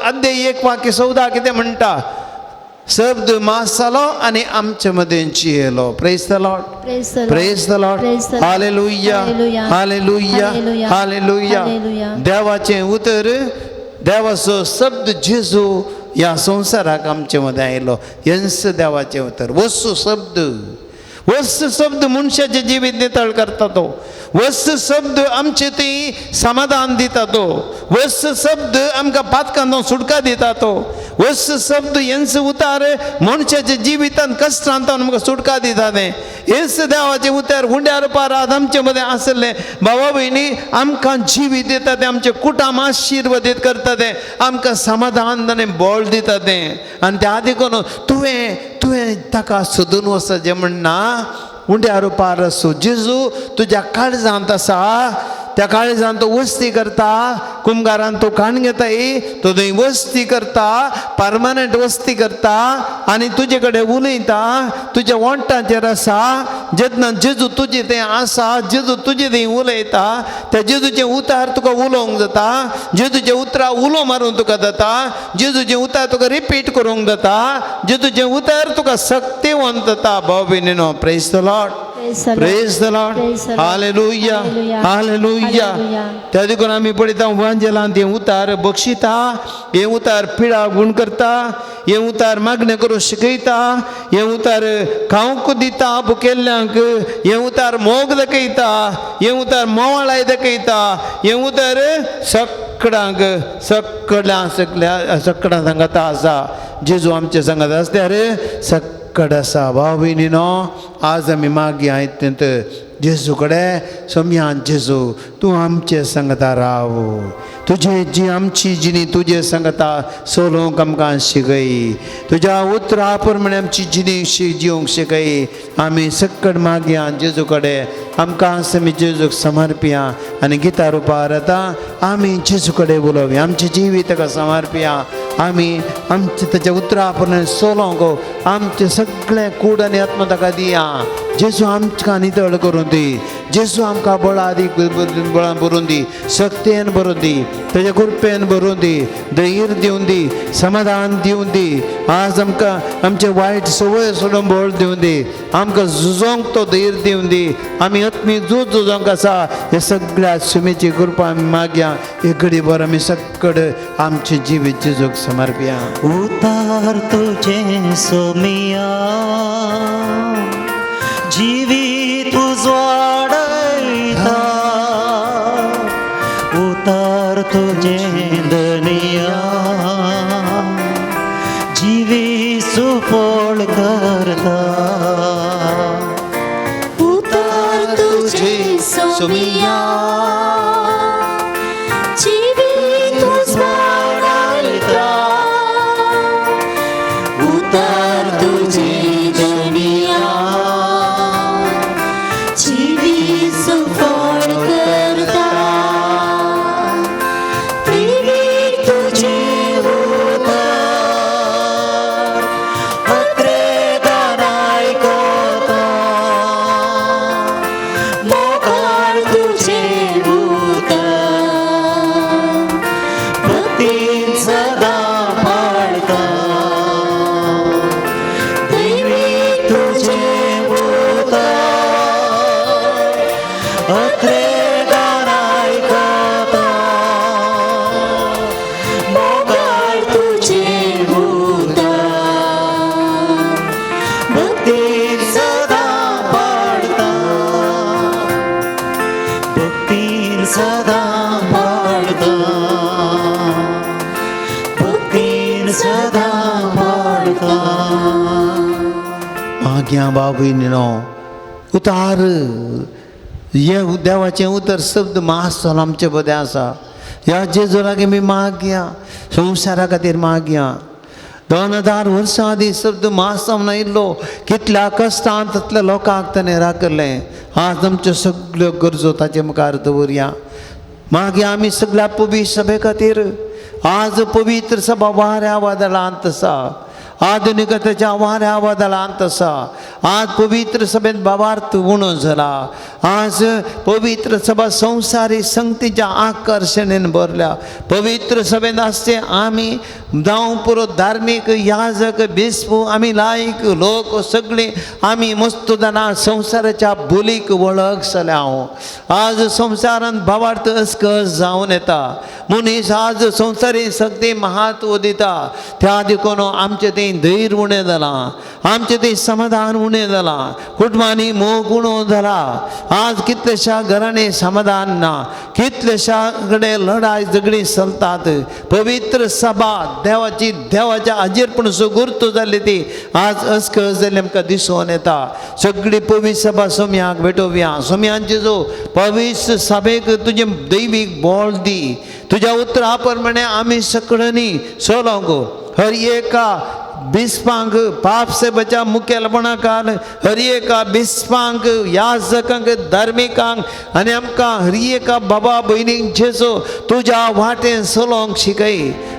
अध्याय 1 वाक्य 14 कितें म्हणटा शब्द मास जालो आणि आमच्या मध्ये जियेलो. Praise the Lord. Praise the Lord. Praise the Lord. Praise the Lord. Hallelujah Hallelujah. Hallelujah Hallelujah. Hallelujah. Hallelujah. देवाचे उतर, देवाचो शब्द जेजू या संसाराक आमच्या मध्ये आयलो. यांच देवाचे उतर. वस्तू शब्द मनुष्याचे जिवीत नितळ करता तो. वस्तू शब्द आमचे ती समाधान दिता तो. वस्तू शब्द आमकां पातकांनो सुटका दिता तो. वस्तू शब्द यांच उतार मनशाच्या जिवितान कश्टांतान आमकां सुटका दिता ते. हेच देवाचे उतार हुंड्यार पारात आमचे मध्ये आसले भावा भयणी आमकां जिवीत दिता ते. आमचे कुटुंब आशिर्वादीत करता ते. आमकां समाधान आनी बळ दिता ते. आनी त्या आदी कोण तुवें ताका सोदून वच जें म्हणना उंड्यार पार असो. जेजू तुज्या काळजांत आसा. त्या काळजांत तो वस्ती करता. कुंभारान तो काण घेता तो थंय वस्ती करता. परमनंट वस्ती करता आनी तुजे कडेन उलयता. तुज्या वंटाचेर आसा. जेन्ना जेजू तुजे थंय आसा, जेजू तुजे थंय उलयता, त्या जेजूचे उतार तुका उलोवंक जाता. जेजूचे उतरां उलो मारूंक तुका जाता. जेजूचे उतार तुका रिपीट करूंक जाता. जेजूचे उतार तुका सक्तिवंत जाता. भाव भयणीनो, praise the Lord. Praise the Lord. Praise the Lord. Praise the Lord. Hallelujah Hallelujah. Hallelujah. Hallelujah. त्या देखून आमी पळयता वांजेलांत हे उतार बक्षिता. हे उतार पिळा गुण करता. हे उतार मागणें करूं शिकयता. हे उतार खावंक दिता भुकेल्ल्यांक. हे उतार मोग दाखयता. हे उतार मोवाळाय दाखयता. हे उतार सगळ्यांक सगळ्यां सांगात आसा. जेजू आमच्या सांगात आसल्यार सकड आसा. भाव भयणीनो, आज आमी मागया आयत जेजू कडेन सोम्यान, जेजू तूं आमचे संगता राव. तुझे जी आमची जिणी तुजे संगता सोलोवंक आमकां शिकय. तुज्या उतरा प्रमाणे आमची जिणी जिवंक शिकय. आमी सकड मागया जेजू कडेन. आमकां आमी जेजूक समर्पिया आनी गिता रुपार आतां आमी जेजू कडेन उलोवया. आमचे जिवीत ताका समर्पिया. आमी आमचे ताच्या उतरा प्रमाणे सोलोवंक आमचे सगळे कूड आनी आत्मा ताका दिया. जेजू आमकां नितळ करून दी. जेजू आमकां बळादीक बळां भरून दी. शक्तीन भरून दी. तेज्या कृपेन भरून दी. धैर्य दिवन दी. समाधान दिवन दी. आज आमकां आमचे वायट संवय सोडून बळ दिवन दी. आमकां झुजोवंक तो धैर्य दिवन दी. आमी आत्मीक झुजोवंक आसा. हे सगळ्या सुमेची कृपा आमी मागया. एक घडी भर आमी सकड आमचे जिवीत जेजूक समर्पिया. उतार तुझे सोमिया, जिवीत उजवाडयता. उतार तुझे दनिया, जिवीत सुफळ करता. उतार तुझे सोमिया, जिवीत उजवाडयता. उतार तुझे दनिया, जिवीत सुफळ करता. प्रेमी तुझे उतार, अत्रेदान आयकता. मोगाळ तुझे उतार, भक्तीन सदा पाळता. दैवी तुझे उतार, अत्रेदान आयकता. मोगाळ तुझे उतार, भक्तीन सदा पाळता. भक्तीन सदा पाळता. भक्तीन सदा पाळता. मागया भाव भयणीनो, उतार हे देवाचें उतर शब्द मास आमचे मदें आसा. ह्या जेजू लागीं आमी मागया. संवसारा खातीर मागया. 2000 वर्सां आदीं शब्द मास जावन आयिल्लो. कितल्या कश्टांत तातल्या लोकांक ताणें राखलें. आज आमच्यो सगळ्यो गरजो ताचे मुखार दवरया. मागया आमी सगळ्या पवित्र सभे खातीर. आज पवित्र सभा वाऱ्या वादळांत आसा. आधुनिकतेच्या वाऱ्या वादळांत आसा. आज पवित्र सभेत भावार्थ उणो जाला. आज पवित्र सभा संवसारी संगतीच्या आकर्षणेन भरल्या. पवित्र सभेत आसचे आमी जावं पुरो धार्मीक याजक बिस्पू आमी लायक लोक सगळे आमी मस्त जाणा संवसाराच्या बोलीक वळख जाल्या हांव आज संवसारांत भावार्थ अस्कस जावन येता मनीस आज संवसारी शक्ती महत्व दिता त्या देखून आमचें तें धैर्य उणें जालां आमचें तें समाधान उणें जालां कुटुंबांनी मोग उणो जाला आज कितलेशा घरांनी समाधान ना कितलेशा कडेन लढाई झगडी चलतात पवित्र सभा देवाच्या हाजेर पूण सुगुर्त जाल्ली ती आज अस्कस जाल्ली आमकां दिसून येता सगळी पवित्र सभा सोम्याक भेटोवया सोम्यांचे जो पवित्र सभेक तुजें दैवीक बोळ दी तुज्या उतरा प्रमाणे आमी सगळ्यांनी सोलोंक हर एका बिस्पांक पाप से बचा मुखेलपणाकार हर एका बिस्पांक याजकांक धार्मिकांक आनी आमकां हर एका बाबा भयणीक जेजो तुज्या वाटेन चलोवंक शिकय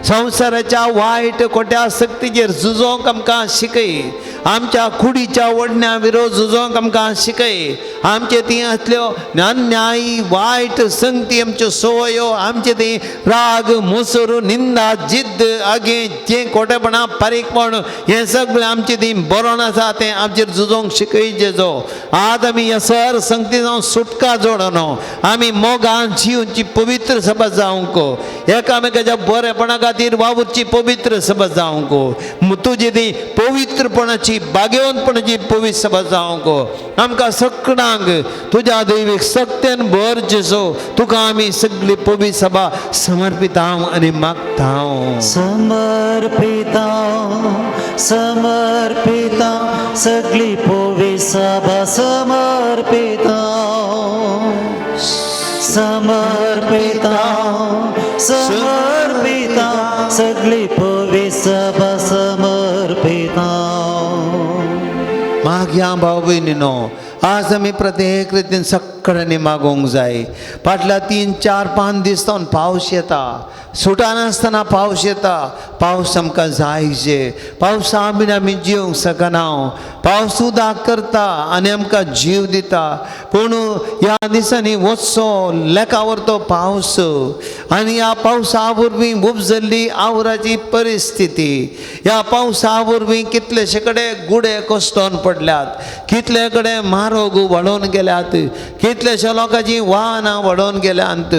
संवसाराच्या वायट खोट्या सक्तीचेर झुजोवंक आमकां शिकय आमच्या कुडीच्या वडण्या विरोध झुजोवंक आमकां शिकय आमचे ती असल्यो अन्यायी वायट संगती आमच्यो सवयो आमचे ती राग मुसर निंदा जिद्द आगे जे खोटेपणा पारीकपण हे सगळें आमची ती बरोवन आसा तें आमचेर झुजोवंक शिकय जेजो आज आमी ह्या सर संगती जावन सुटका जोडनो आमी मोगान जिवची पवित्र सभा जावंक एकामेकाच्या बरेपणा खातीर वावुरची पवित्र सभा जावंक तुजी ती पवित्रपणाची बागेवंतपणाची पवित्र सभा जावंक आमकां सगळ्यांक तुज्या दैवीक सत्यान भर जेजो तुका आमी सगळी पवित्र सभा समर्पिता आनी मागता समर्पिता समर्पिता सगळी पवित्र सभा समर्पिता समर्पिता समर्पिता सगळी पवित्र सभा समर्पिता मागया भाव भयणीनो आज आमी प्रत्येक रितीन सगळ्यांनी मागोवंक जाय फाटल्या 3-4-5 दीस जावन पावस येता सुटा नासतना पावस येता पावस आमकां जायचे पावसा बिना आमी जिवंक शकना पावस उदक करता आनी आमकां जीव दिता पूण ह्या दिसांनी वचचो लेखावर तो पावस आनी ह्या पावसा वरवीं उपजल्ली आवराची परिस्थिती ह्या पावसा वरवीं कितलेशे कडेन गुडे कोसतोन पडल्यात कितले कडेन म्हारग वाडोवन गेल्यात कितलेशे लोकांची वाहनां वाडोवन गेल्यात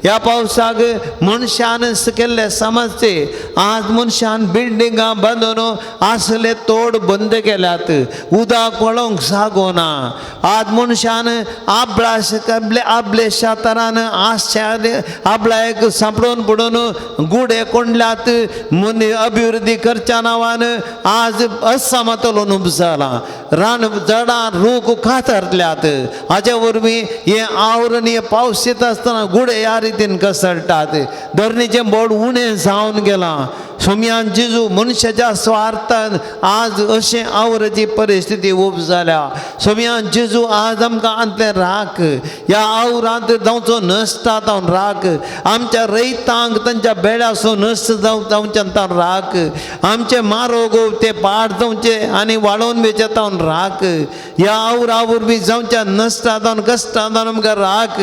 ह्या पावसाक मनशान केल्ले समजचे आज मनशान बिल्डिंगां बांदून आसले तोड बंद केल्यात उदक वळोवंक जागो ना आज मनशान आपलेशा तरान आशा आपल्याक सांपडून पडून गुडे कोंडल्यात अभिवृद्धी करच्या नांवान आज असमतोलन उपजला रान झाडां रूख कातरल्यात हाचे वरवीं हे आवरण हे पावस येता आसतना गुडे ह्या रितीन कसळटात धरणीचें बोड उणें जावन गेलां सोम्यान जेजू मनशाच्या स्वार्थान आज अशें आवराची परिस्थिती उपजाल्या सोम्यान जेजू आज आमकां आंतले राख ह्या आवरांत जावचो नश्टात जावन राख आमच्या रैतांक तांच्या बेड्यासो नश्ट जावच्यान तावन राख आमचे मारोग ते पाड जावचे आनी वाडोवन बेचे तावन राख ह्या आवरा वरवीं जावच्या नश्टात जावन कश्टात जावन आमकां राख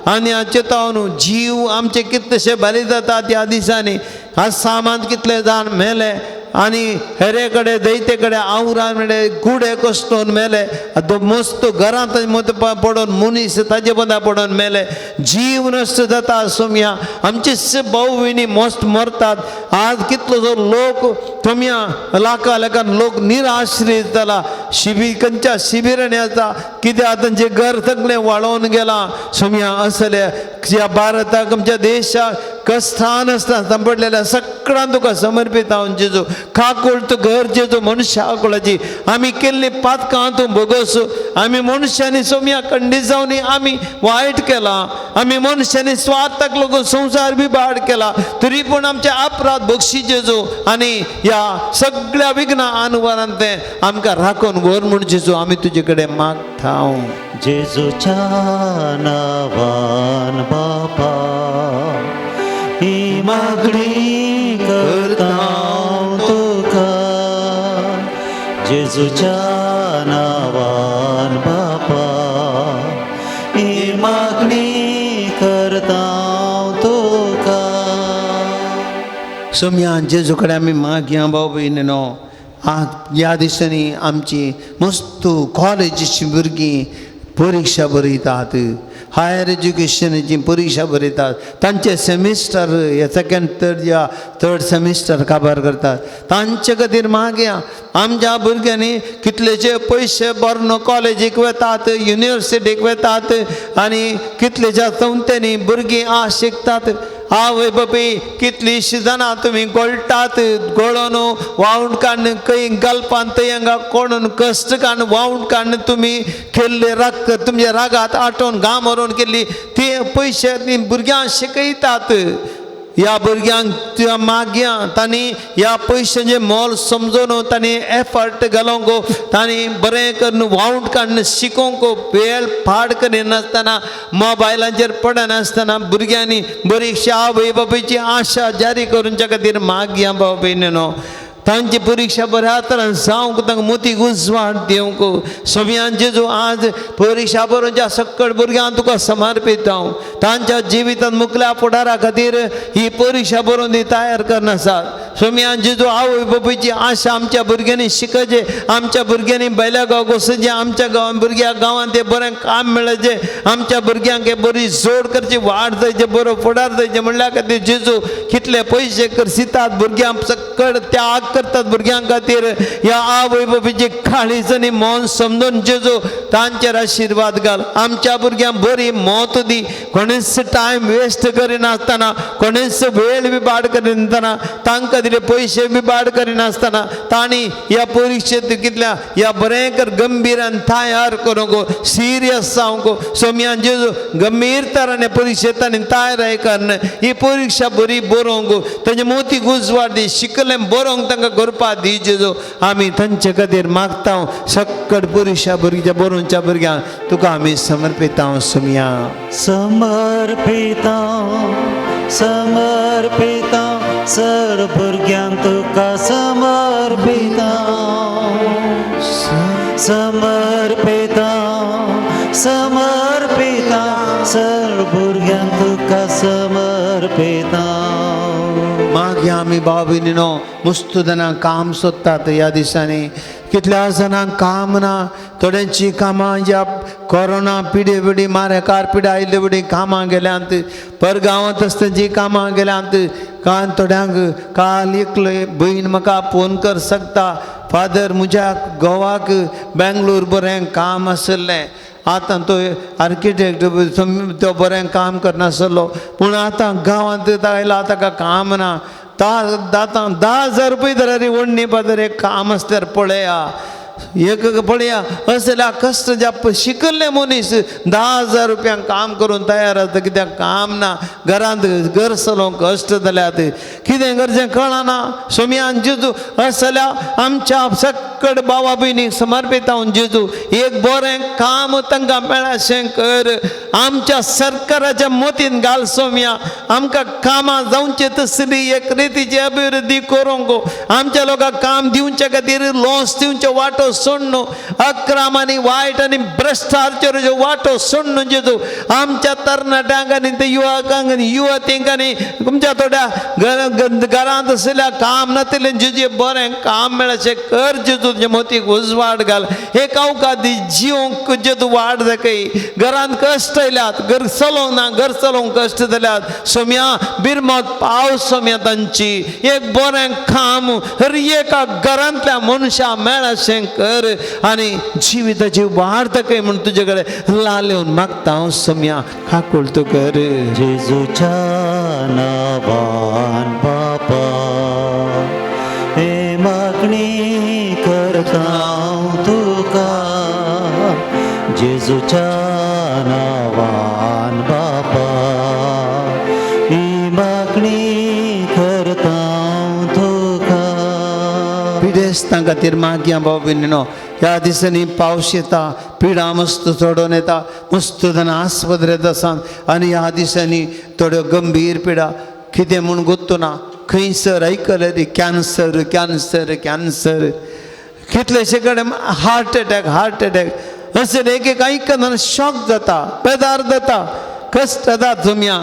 आनी हाचे तावन जीव आमचे कितलेशे बरे जातात ह्या दिसांनी आज सामान कितले जाण मेले आनी हेरे कडेन दैते कडेन आवरां कडेन गुडे कोसतोन मेले मस्त घरांत मत पडोन मनीस ताजे बंदा पडोन मेले जीव नश्ट जाता सोम्या आमचे भाऊ भयणी मस्त मरतात आज कितलो जो लोक सोम्या लाखान लोक निराश्रीत जाला खंयच्या शिबिरांनी आसा कित्याक तांचें घर सगळें वाळोवन गेलां सोम्या असले ह्या भारताक आमच्या देशाक कश्टान आसता सांपडलेल्या सगळ्यांक तुका समर्पित हांव जेजू खाकूळ तूं घर जेजू मनशाकुळाची आमी केल्ली पातकां तूं भोगोस आमी मनशांनी सोम्या खंडीत जावन आमी वायट केलां आमी मनशांनी स्वार्थाक लागून संवसार बिबाड केला तरी पूण आमचे अपराध बक्षी जेजू आनी ह्या सगळ्या विघ्नां आनवारांत तें आमकां राखून व्हर म्हूण जेजू आमी तुजे कडेन मागता जेजूच्या नावान बापा ही मागणी करता तुका जेजूच्या नावान बापा ही मागणी करता तुका सोम्या जेजू कडेन आमी मागया भाव भयणीनो ह्या दिसांनी आमची मस्त कॉलेजीची भुरगीं परीक्षा बरयतात हायर एज्युकेशनाची परीक्षा बरयतात तांचे सेमिस्टर हे सेकंड थर्ड सेमिस्टर काबार करतात तांचे खातीर मागया आमच्या भुरग्यांनी कितलेशे पयशे भरून कॉलेजीक वतात युनिवर्सिटीक वतात आनी कितलेशा संस्थांनी भुरगीं शिकतात आवय बाबी कितलींशीं जाणां तुमी गळटात गळोन वावून काडून खंय गलपान थंय कोणून कश्ट काडून वावून काडून तुमी केल्ले राग तुमच्या रागात आटोवन घाम मारून केल्ली ते पयशे ती भुरग्यांक शिकयतात ह्या भुरग्यांक त्या मागया तांणी ह्या पयशांचें मोल समजून तांणी एफर्ट घालूंक तांणी बरें करून वावून काडून शिकोवंक वेळ पाड करिनासतना मोबायलाचेर पडनासतना भुरग्यांनी बरीचशी आवय बापायची आशा जारी करूंच्या खातीर मागया भाव भयणीनो तांची परीक्षा बऱ्या तरेन जावंक तांकां मोतीक उजवाड दिवंक सोम्यान जेजू आज परीक्षा बरोवच्या सकट भुरग्यांक तुका समर्पीत हांव तांच्या जिवितांत मुखल्या फुडारा खातीर ही परीक्षा बरोवन ती तयार करनासात सोम्यान जेजू आवय बापायची आशा आमच्या भुरग्यांनी शिकचे आमच्या भुरग्यांनी बेल्या गांवांक वचचें आमच्या गांवांत भुरग्यांक गांवांत तें बरें काम मेळचें आमच्या भुरग्यांक बरी जोड करची वाड जायचे बरो फुडार जायचे म्हणल्या खातीर जेजू कितले पयशे करसितात भुरग्यांक सकट त्याग करतात भुरग्यां खातीर ह्या आवय बापायची काळीज आनी मोन समजून जेजू तांचेर आशिर्वाद घाल आमच्या भुरग्यांक बरी मोत दी कोणीच टायम वेस्ट करिनासतना कोणीच वेळ बिबाड करिनासतना तांकां दिले पयशे बिबाड करिनासतना तांणी ह्या परीक्षेंत कितल्या ह्या बरें कर गंभीरान तयार करूंक सिरियस जावंक सोम्यान जेजू गंभीर तरान परीक्षेंत तांणी तयारी करन ही परीक्षा बरी बरोवंक तांचे मोतीक उजवाड दी शिकलें बरोवंक तांकां करपा दी जेजू आमी तांचे खातीर मागता सकट परीक्षा भुरग्या बरोवच्या भुरग्यांक तुका आमी समर्पिता सोम्या समर्पिता समर्पिता सर भुरग्यांक तुका समर्पिता समर्पिता समर्पिता सर भुरग्यांक तुका समर्पिता मागया आमी भाव भयणीनो मस्त जाणां काम सोदतात ह्या दिसांनी कितल्या जाणांक काम ना थोड्यांची कामां ज्या कोरोना पिडे बिडी मारेकार पिडा आयिल्ले बिडी कामां गेल्यांत परगांवांत आसतना कामां गेल्यांत कान थोड्यांक काल एकले भयण म्हाका फोन कर सकता फादर म्हज्या घोवाक बेंगलोर बरें काम आसलें आतां तो आर्किटेक्ट तो बरें काम करनासलो पूण आतां गांवांत आयला ताका काम ना आतां 10,000 रुपया दर ओडणी पादर एक काम आसल्यार पळया एक पळया असल्या कश्ट ज्या शिकल्ले मनीस 10,000 रुपयांक काम करून तयार आसता कित्याक काम ना घरांत घर चलोवंक कश्ट जाल्यात कितें करचें कळना सोम्यान जेजू असल्या आमच्या सकट भावा भयणीक समर्पित हांव जेजू एक बरें काम तांकां मेळशें कर आमच्या सरकाराच्या मोतीन घाल सोम्या आमकां कामां जावचे तसली एक रितीची अभिवृद्धी करूंक आमच्या लोकांक काम दिवचे खातीर लॉस दिवचे वाटो सोडून अक्रम आनी वायट आनी भ्रश्टाचाराचो वाटो सोडून जेजू आमच्या तरणाट्यांक आनी ते युवकांक आनी युवतींक आनी तुमच्या थोड्या घरांत आसल्या काम नासलें जेजे बरें काम मेळचें कर जेजू तुजे मोतीक उजवाड घाल एक अवकाश दी जिवंक जेजू वाड दाखय घरांत कश्ट आयल्यात घर चलोवंक ना घर चलोवंक कश्ट जाल्यात सोम्या बिरमत पाव सोम्या तांची एक बरें काम हर एका घरांतल्या मनशा मेळशें कर आनी जिविताची वाड दाखय म्हूण तुजे कडेन लालेवन मागता हांव सोम्या काकूळ तूं कर जेजूच्या नांवान बापा हे मागणी करता तुका जेजूच्या नांवान बापा ही मागणी करता तुका पिडेस्तां खातीर मागया भाव भयणीनो ह्या दिसांनी पावस येता पिडा मस्त चडोवन येता मस्त जाणां आस्पत्रेंत आसात आनी ह्या दिसांनी थोड्यो गंभीर पिडा कितें म्हूण गुत्तुना खंयसर आयकले रे कॅन्सर कॅन्सर कॅन्सर कितलेशे कडेन हार्ट अटॅक अशें एक आयकना शॉक जाता बेजार जाता कश्ट जाता सोम्या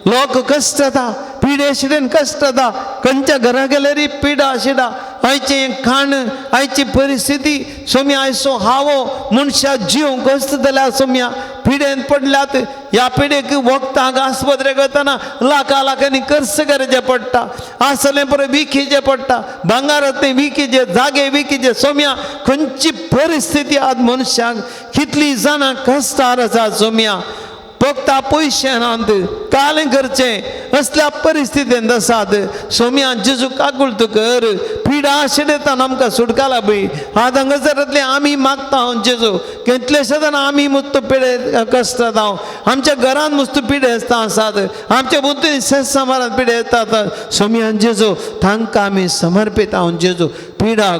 लोक कश्ट जाता पिडे शिडेन कष्ट जाता खंयच्या घरा गेल्यार पिडा शिडा आयचें खाण आयची परिस्थिती सोम्या आयचो हावो मनशा जीव कस्त जाल्यार सोम्या पिडेन पडल्यात ह्या पिडेक वखदांक आस्पत्रेक वतना लाखांनी खर्च करचे पडटा आसलें बरें विकीचें पडटा भांगारांतले विकीचे जागे विकीचे सोम्या खंयची परिस्थिती आज मनशाक कितली जाणां कश्टार आसा सोम्या फक्त पयशे नात कालें करचें असल्या परिस्थितींत आसात सोम्या जेजू काकुळत कर पिडा शिडयताना आमकां सुटका लाभय आज हांगासरांतले आमी मागता जेजू कितलेशे जाणां आमी मुस्त पिडे कश्ट जावं आमच्या घरांत मुस्त पिडे आसात आमच्या बुद्दीन समारांत पिडे येतात सोम्या जेजू तांकां आमी समर्पिता जेजू पिडा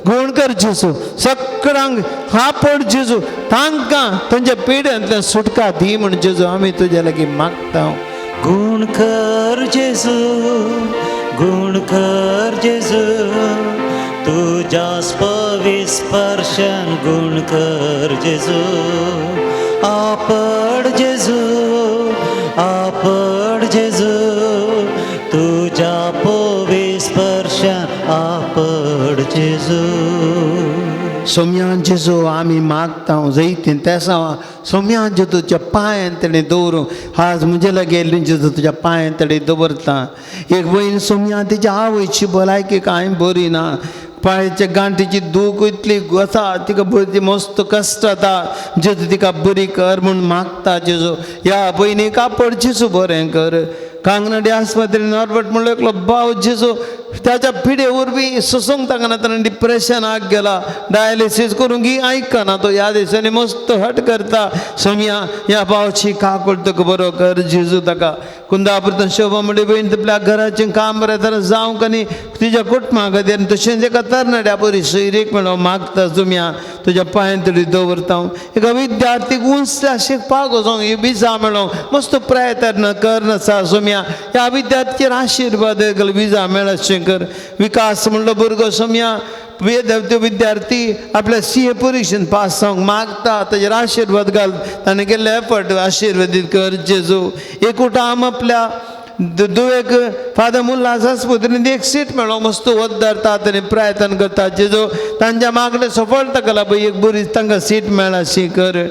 गूण कर जेजू सगळ्यांक हापड जेजू तांकां तांच्या पिड्यांतल्यान सुटका दी म्हण जेजू आमी तुज्या लागीं मागता गुण कर जेजू तुझ्या स्पर्शन गुण कर जेजू आपड जेजू तुझ्या स्पर्शन आपड जेजू सोम्या जेजू आमी मागता जैतीन तेसा सोम्या जे तुज्या पांयां तडे दवरूं आज म्हजे लागीं जेजू तुज्या पांयां तडे दवरता एक बहीण सोम्या तिच्या आवयची भलायकी कांय बरी ना पांयाच्या गांठीची दूख इतली आसा तिका बरी मस्त कश्ट जाता जेजू तिका बरी कर म्हूण मागता जेजू ह्या भयणीक आपड जेजू बरें कर कांगनडे आस्पत्रेन नॉर्बर्ट म्हणलो एकलो भाव जेजू त्याच्या पिडे वरवीं सोसूंक ताकना ताणें डिप्रेशनाक गेला डायलिसीस करूंक आयकना तो ह्या दिसांनी मस्त हट करता सोम्या ह्या भावची काकूळ तुका बरो कर जेजू ताका कुंदापुरतून शोभा म्हणली बहीण आपल्या घराचें काम बरें तरेन जावंक आनी तुज्या कुटुंबा खातीर तशेंच एका तरणाट्या बरी सोयरीक म्हणून मागता सोम्या तुज्या पांयां तडी दवरता एका विद्यार्थीक उंचल्या शिकपाक वचोंक विजा मेळोंक मस्त प्रयत्न करनासा सोम्या ह्या विद्यार्थीचेर आशिर्वाद विजा मेळचें कर विकास म्हणलो भुरगो सोम्या विद्यार्थी आपल्या CA परीक्षेन पास जावंक मागता ताजेर आशिर्वाद घाल ताणें केल्ले एफर्ट आशिर्वादीत कर जेजू एकूट आम आपल्या दुवेक फादर मुल्लास आस्पत्रेंत एक सीट मेळोंक मस्त वद्दारतात आनी प्रयत्न करतात जेजू तांच्या मागणे सफळता केला पळय एक बरी तांकां सीट मेळ्ळा शी कर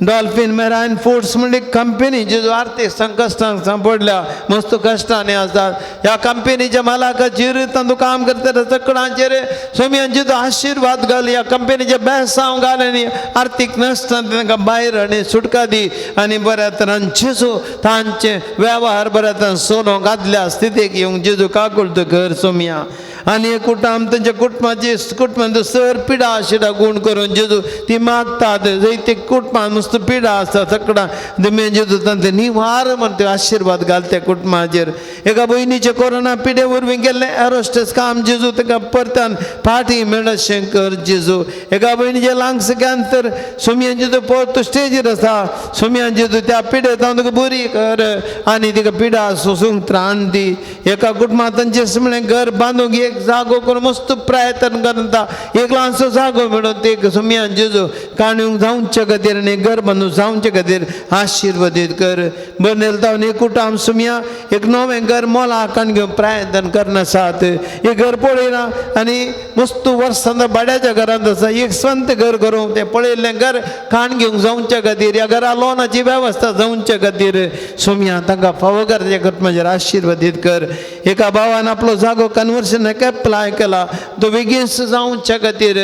डॉल्फिन मेरायन फूड्स म्हणजे कंपनी जेजू आर्थीक संकश्टांक सांपडल्या मस्त कश्टांनी आसात ह्या कंपनीच्या मालकाचेर तांदूळ काम करता सगळ्यांचेर सोम्यान जेजू आशिर्वाद घाल ह्या कंपनीचे बेसांव घाल आनी आर्थीक नश्टांत तांकां भायर आनी सुटका दी आनी बऱ्या तरेन जेजू तांचे वेव्हार बऱ्या तरेन सोलो घातल्या स्थितीक येवंक जेजू काकूळ कर सोम्या आनी एक कुटुंब तांच्या कुटुंबांत सर पिडा शिडा गूण करून जेजू ती मागतात जैते कुटुंबांत मस्त पिडा आसता सगळां दमे जेजू तांचे निवार म्हणटा आशिर्वाद घाल त्या कुटुंबाचेर एका भयणीचे कोरोना पिडे वरवीं गेल्ले एरोस्टेस काम जेजू ताका परतान फाटी मेळचें कर जेजू एका भयणीचे लंग्स कॅन्सर सोम्या जेजू परतो स्टेजीर आसा सोम्या जेजू त्या पिडेंत हांव तुका बरी कर आनी तिका पिडा सोसूंक त्राण दी एका कुटुंबांत तांचे म्हळें घर बांदूंक एक जागो करून मस्त प्रयत्न करता एक ल्हानसो जागो मेळोन ते सोम्या जेजू काणूंक जावचे खातीर आनी घर बांदूंक जावचे खातीर आशिर्वादीत कर बनेल जावन एक कुटुंब सोम्या एक नवें घर मोलाकान घेवन प्रयत्न करनासात एक घर पळयना आनी मस्त वर्सां भाड्याच्या घरांत आसा एक स्वंत घर करूंक तें पळयल्लें घर काण घेवंक जावचे खातीर ह्या घरा लोनाची वेवस्था जावचे खातीर सोम्या तांकां फावो करचे कुटुंबाचेर आशिर्वादीत कर एका भावान आपलो जागो कन्वर्शन एप्लाय केला तो बेगीन जावचे खातीर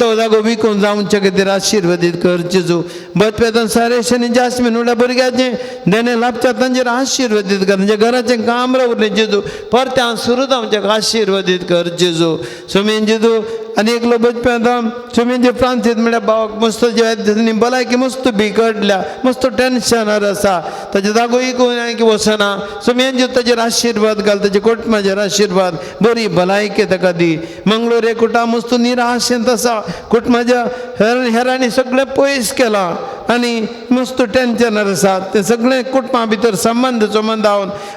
तो जागो विकून जावचे खातीर आशिर्वादीत कर जेजू बदपेतन सारेश आनी जास्मीन उड्या भुरग्याचें देणे लाभच्या तांचेर आशिर्वादीत कर म्हणजे घराचें काम रावलें जेजू परत्यान सुरू जावचे आशिर्वादीत कर जेजू सोमेन जेजू आनी एकलो बचपेदाम सोमेनचे फ्रांसीस म्हणल्यार भावाक मस्त जे भलायकी मस्त बिगडल्या मस्त टेन्शनार आसा ताजे जागो इकून वचना सोमेन जे ताजेर आशिर्वाद घाल ताजे कुटुंबाचेर आशिर्वाद बरी भलायकी ताका दी मंगळूर एक कुटुंब मस्त निराशेंत आसा कुटुंबाच्या हेरांनी सगळें पयस केलां आनी मस्त टेन्शनार आसात ते सगळे कुटुंबा भितर संबंध जावन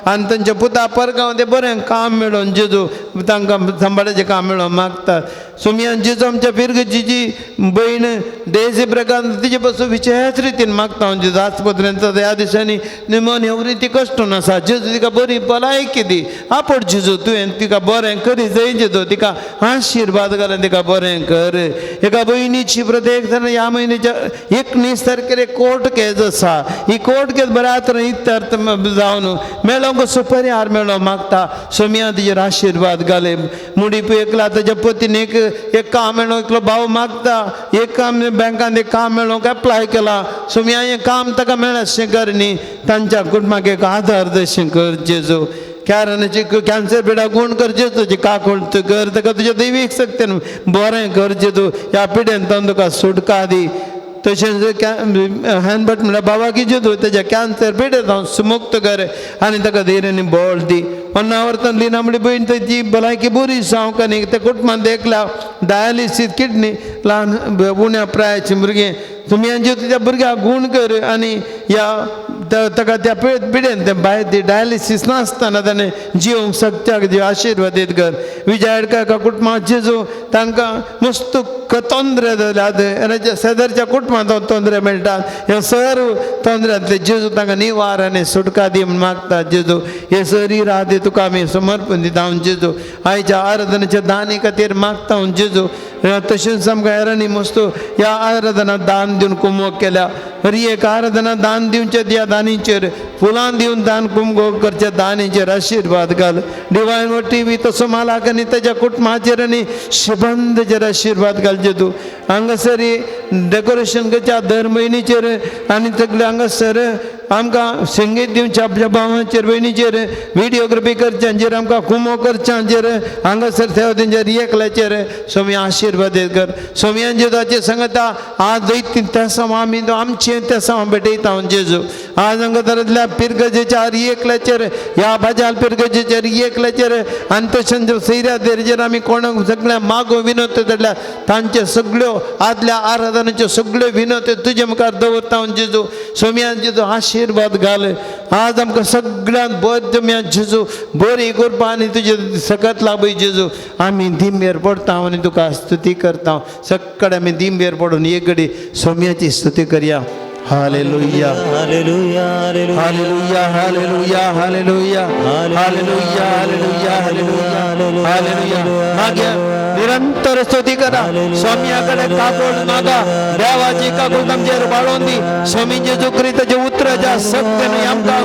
आनी तांच्या पुता परगांव ते बरें काम मेळोन जेजू तांकां सांबाळाचें काम मेळोन मागतात सुमियान जेजू आमच्या पिरगजीची बहीण डेझी प्रकार तिचे पासून विशेष रितीन मागता हांव जेजू आज पर्यंत ह्या दिसांनी निमोन ह्यो रीती कश्ट नासा जेजू तिका बरी भलायकी दी आपट जेजू तुवें तिका बरें करी जय जेजू तिका आशिर्वाद घालून तिका बरें कर एका बहिणीची प्रत्येक जण ह्या म्हयन्याच्या 19 तारखेर कोर्ट केस आसा ही कोर्ट केस बऱ्या तरेन इत्यार्थ जावन मेळोंक सुपरिहार मेळो मागता सोमिया तिचेर आशिर्वाद घाले मुडीप एकला ताच्या पतीन एक काम मेळो एकलो भाव मागता एक काम बँकान एक काम मेळोंक एप्लाय केला सोमिया हें काम ताका मेळ्ळें अशें कर न्ही तांच्या कुटुंबाक एक आदार दर्शन कर जेजू कॅरनाची कॅन्सर पिडा गुण कर जेजूची काकोळ कर ताका तुज्या दैवीक शक्तीन बरें कर जेजू ह्या पिड्यान तुका सुटका दी तशेंच हॅन्डबट म्हणल्यार बाबा की जेजू तेज्या कॅन्सर पिड्यात हांव सुमुक्त कर आनी ताका धैर्यानी बळ दी अन्न लिना म्हणजे बहीण त्याची भलायकी बरी जावंक न्ही त्या कुटुंबान एकल्या डायलिसीस किडनी ल्हान उण्या प्रायाचे भुरगें तुमी हांचे त्या भुरग्याक गूण कर आनी ह्या ताका त्या पिड्यान त्या भायर ती डायलिसीस नासतना ताणें जिवंक शकत्याक जी आशिर्वादीत कर विजयाडका कुटुंबाक जेजू तांकां मस्त तोंदरे जाल्यात आनी शेजारच्या कुटुंबांत तोंदरे मेळटात ह्या सर्व तोंदऱ्यांतले जेजू तांकां निवार आनी सुटका दी म्हूण मागता जेजू हे शरीर आदी तुका आमी समर्पण दिता हांव जेजू आयच्या आराधनाच्या दानी खातीर मागता हांव जेजू तशेंच आमकां हेरांनी मस्त ह्या आराधनाक दान दिवन कुमक केल्या हरी एक आराधना दान दिवचे ह्या दानीचेर फुलां दिवन दान कुमक करच्या दानीचेर आशिर्वाद घाल डिवायन वो टी व्ही तसो मालाक आनी ताच्या कुटुंबाचेर आनी शिबंदचेर आशिर्वाद घाल जेजू हांगासर डेकोरेशन करच्या दर म्हयन्याचेर आनी तकले हांगासर आमकां संगीत दिवच्या आपल्या भावांचेर भयणीचेर व्हिडियोग्राफी करच्यांचेर आमकां कुमो करच्यांचेर हांगासर सेवतेंचेर एकल्याचेर सोमी आशिर्वादीत कर सोमयान जेजूचे सांगता आज दैती तेसांव आमी आमचे तेसांव भेटयता हांव जेजू आज हांगा दरांतल्या पिरगजेच्या एकल्याचेर ह्या भाज्याल पिरगजेचेर एकल्याचेर आनी तशेंच सैऱ्या देरचेर आमी कोणाक सगळ्या मागो विनोद धरल्या तांचे सगळ्यो आदल्या आराधनाच्यो सगळ्यो विनोद तुजे मुखार दवरता हांव जेजू सोमयान जेजू आशिर्वाद घाल आज आमकां सगळ्यांक बद्द जेजू बरी करपा आनी तुजे सकत लाभय जेजू आमी दिंबेर पडटा आनी तुका स्तुती करता सक्कड आमी दिंबेर पडून एक घडी सोम्याची स्तुती करया hallelujah hallelujah hallelujah hallelujah hallelujah hallelujah hallelujah hallelujah hallelujah मागया निरंतर स्तुती करा स्वामीकडे काकोड मागा देवाची काकोड आमचेर वाळोवन दी स्वामी जेजू क्रिस्ताचे उतराच्या सत्याने आमकां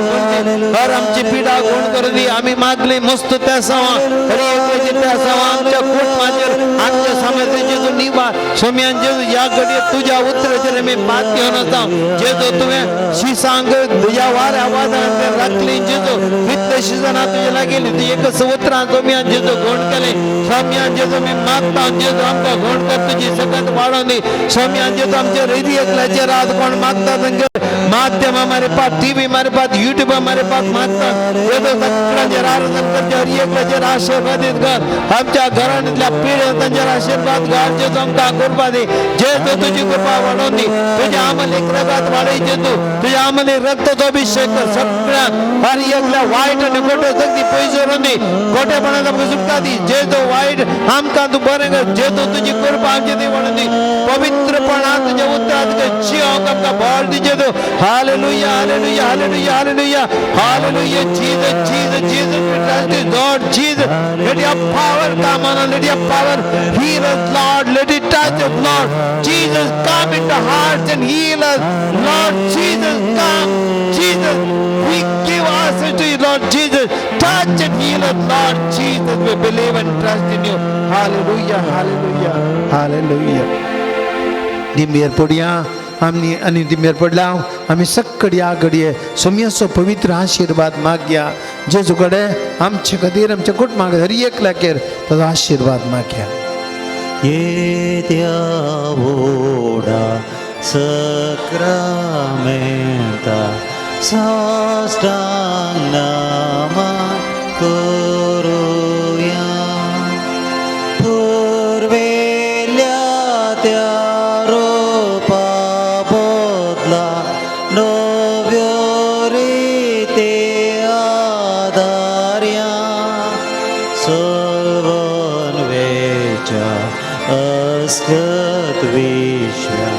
हर आमची पिडा गुण कर दी आमी मागली मस्त त्या सावा हरी एकची त्या सावा आमच्या कुटुंबाचेर आमच्या समाजाचेर जेजू निवार स्वामीयान जेजू या घडी तुझ्या उतराचेर आमी पात घेवन आसा जेजू तुवें शिसांग तुझ्या वाऱ्या वादळांत राखली जेजू कितले शिजना तुजे लागीं ती एकच उतरां स्वामीयान जेजू गुण केले स्वामीयान जेजू मी मागता जेजू आमकां गुण कर तुजी सकत वाडोवन दी स्वामीयान जेजू आमचे हृदय एकल्याचेर आज कोण मागता तांचे माध्यम हमारे पास टीवी हमारे पास यूट्यूब हमारे पास मागता जेजू सगळ्यांचेर आराधन करचे हरी एकल्याचेर आशिर्वादीत कर आमच्या घरांतल्या पिढ्या तांचेर आशिर्वाद घाल जेजू आमकां कृपा दी जेजू तुजी कृपा वाडोवन दी तुज्या आमलीक रगत वाडय जेजू तुज्या आमलीक रक्ताचो अभिषेक कर सगळ्यांक हरी एकल्या वायट आनी खोटे शक्ती पयस व्हरून दी खोटेपणांत आमकां सुटका दी जेजू वायट आमकां तूं बरें कर जेजू तुजी कृपा आमचे दी वाडोवन दी पवित्रपणान तुज्या उतरांत जियोंक आमकां बळ दी जेजू hallelujah hallelujah hallelujah hallelujah hallelujah Jesus Jesus Jesus we trust you Lord Jesus let your power come on let your power heal us Lord let it touch us Lord Jesus come into hearts and heal us Lord Jesus come Jesus we give ourselves to you Lord Jesus touch and heal us Lord Jesus we believe and trust in you hallelujah hallelujah hallelujah दिमेर पडया आम्ही आणि दिमेर पडला आम्ही सक्कड या घडये सोम्याचो पवित्र आशीर्वाद मागया जेजू कडेन आमचे खातीर आमच्या कुटुंबाक हरी एकल्याचेर ताचो आशीर्वाद मागया येत्या ओडा सक्रामेंता साष्टांग नमन करूया पूर्वेल्या त्या रोपा बदला नव्यो रीते आधार्या सलवन वेच्या अस्गत विश्व्या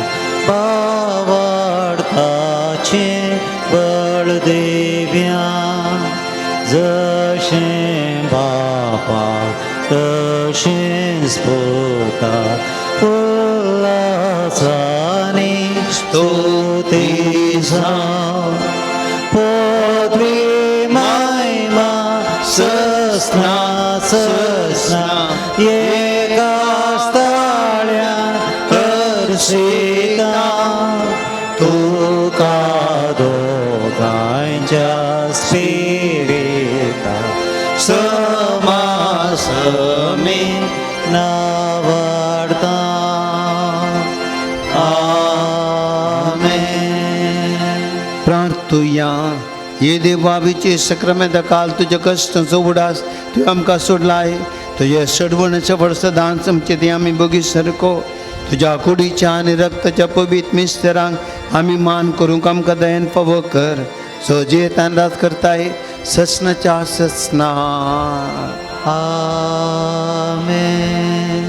पावाडताचे बळदेव्या जशें बापा तशें स्पोता उल्हासाने स्तुती जावं पदवी महिमा सस्ना सस्ना एका स्थळ्यान हर्षिता तुका दोगांच्या स्पिरिता समासमी नावाडता आमेन. प्रार्थुया ये देवाबीचे सक्रमेंत काल तुझ्या कष्टाचो उडास तुवें आमकां सोडलाय. तुझ्या सडवणाच्या वर्सदान आमचे ते आमी बगी सारको तुझ्या कुडीच्या आनी रक्ताच्या पवित्र मिस्टरांक आमी मान करूंक आमकां दयेन फावो कर. सो जे तांडात करताय ससनाच्या ससना. आमेन.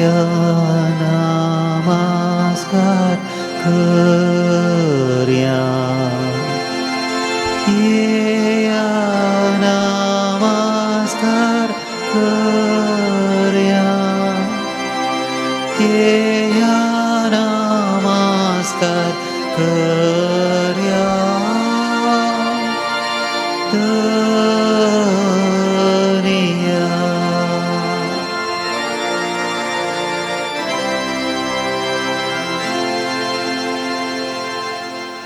या नमस्कार कर्या या नमस्कार कर्या या नमस्कार कर्या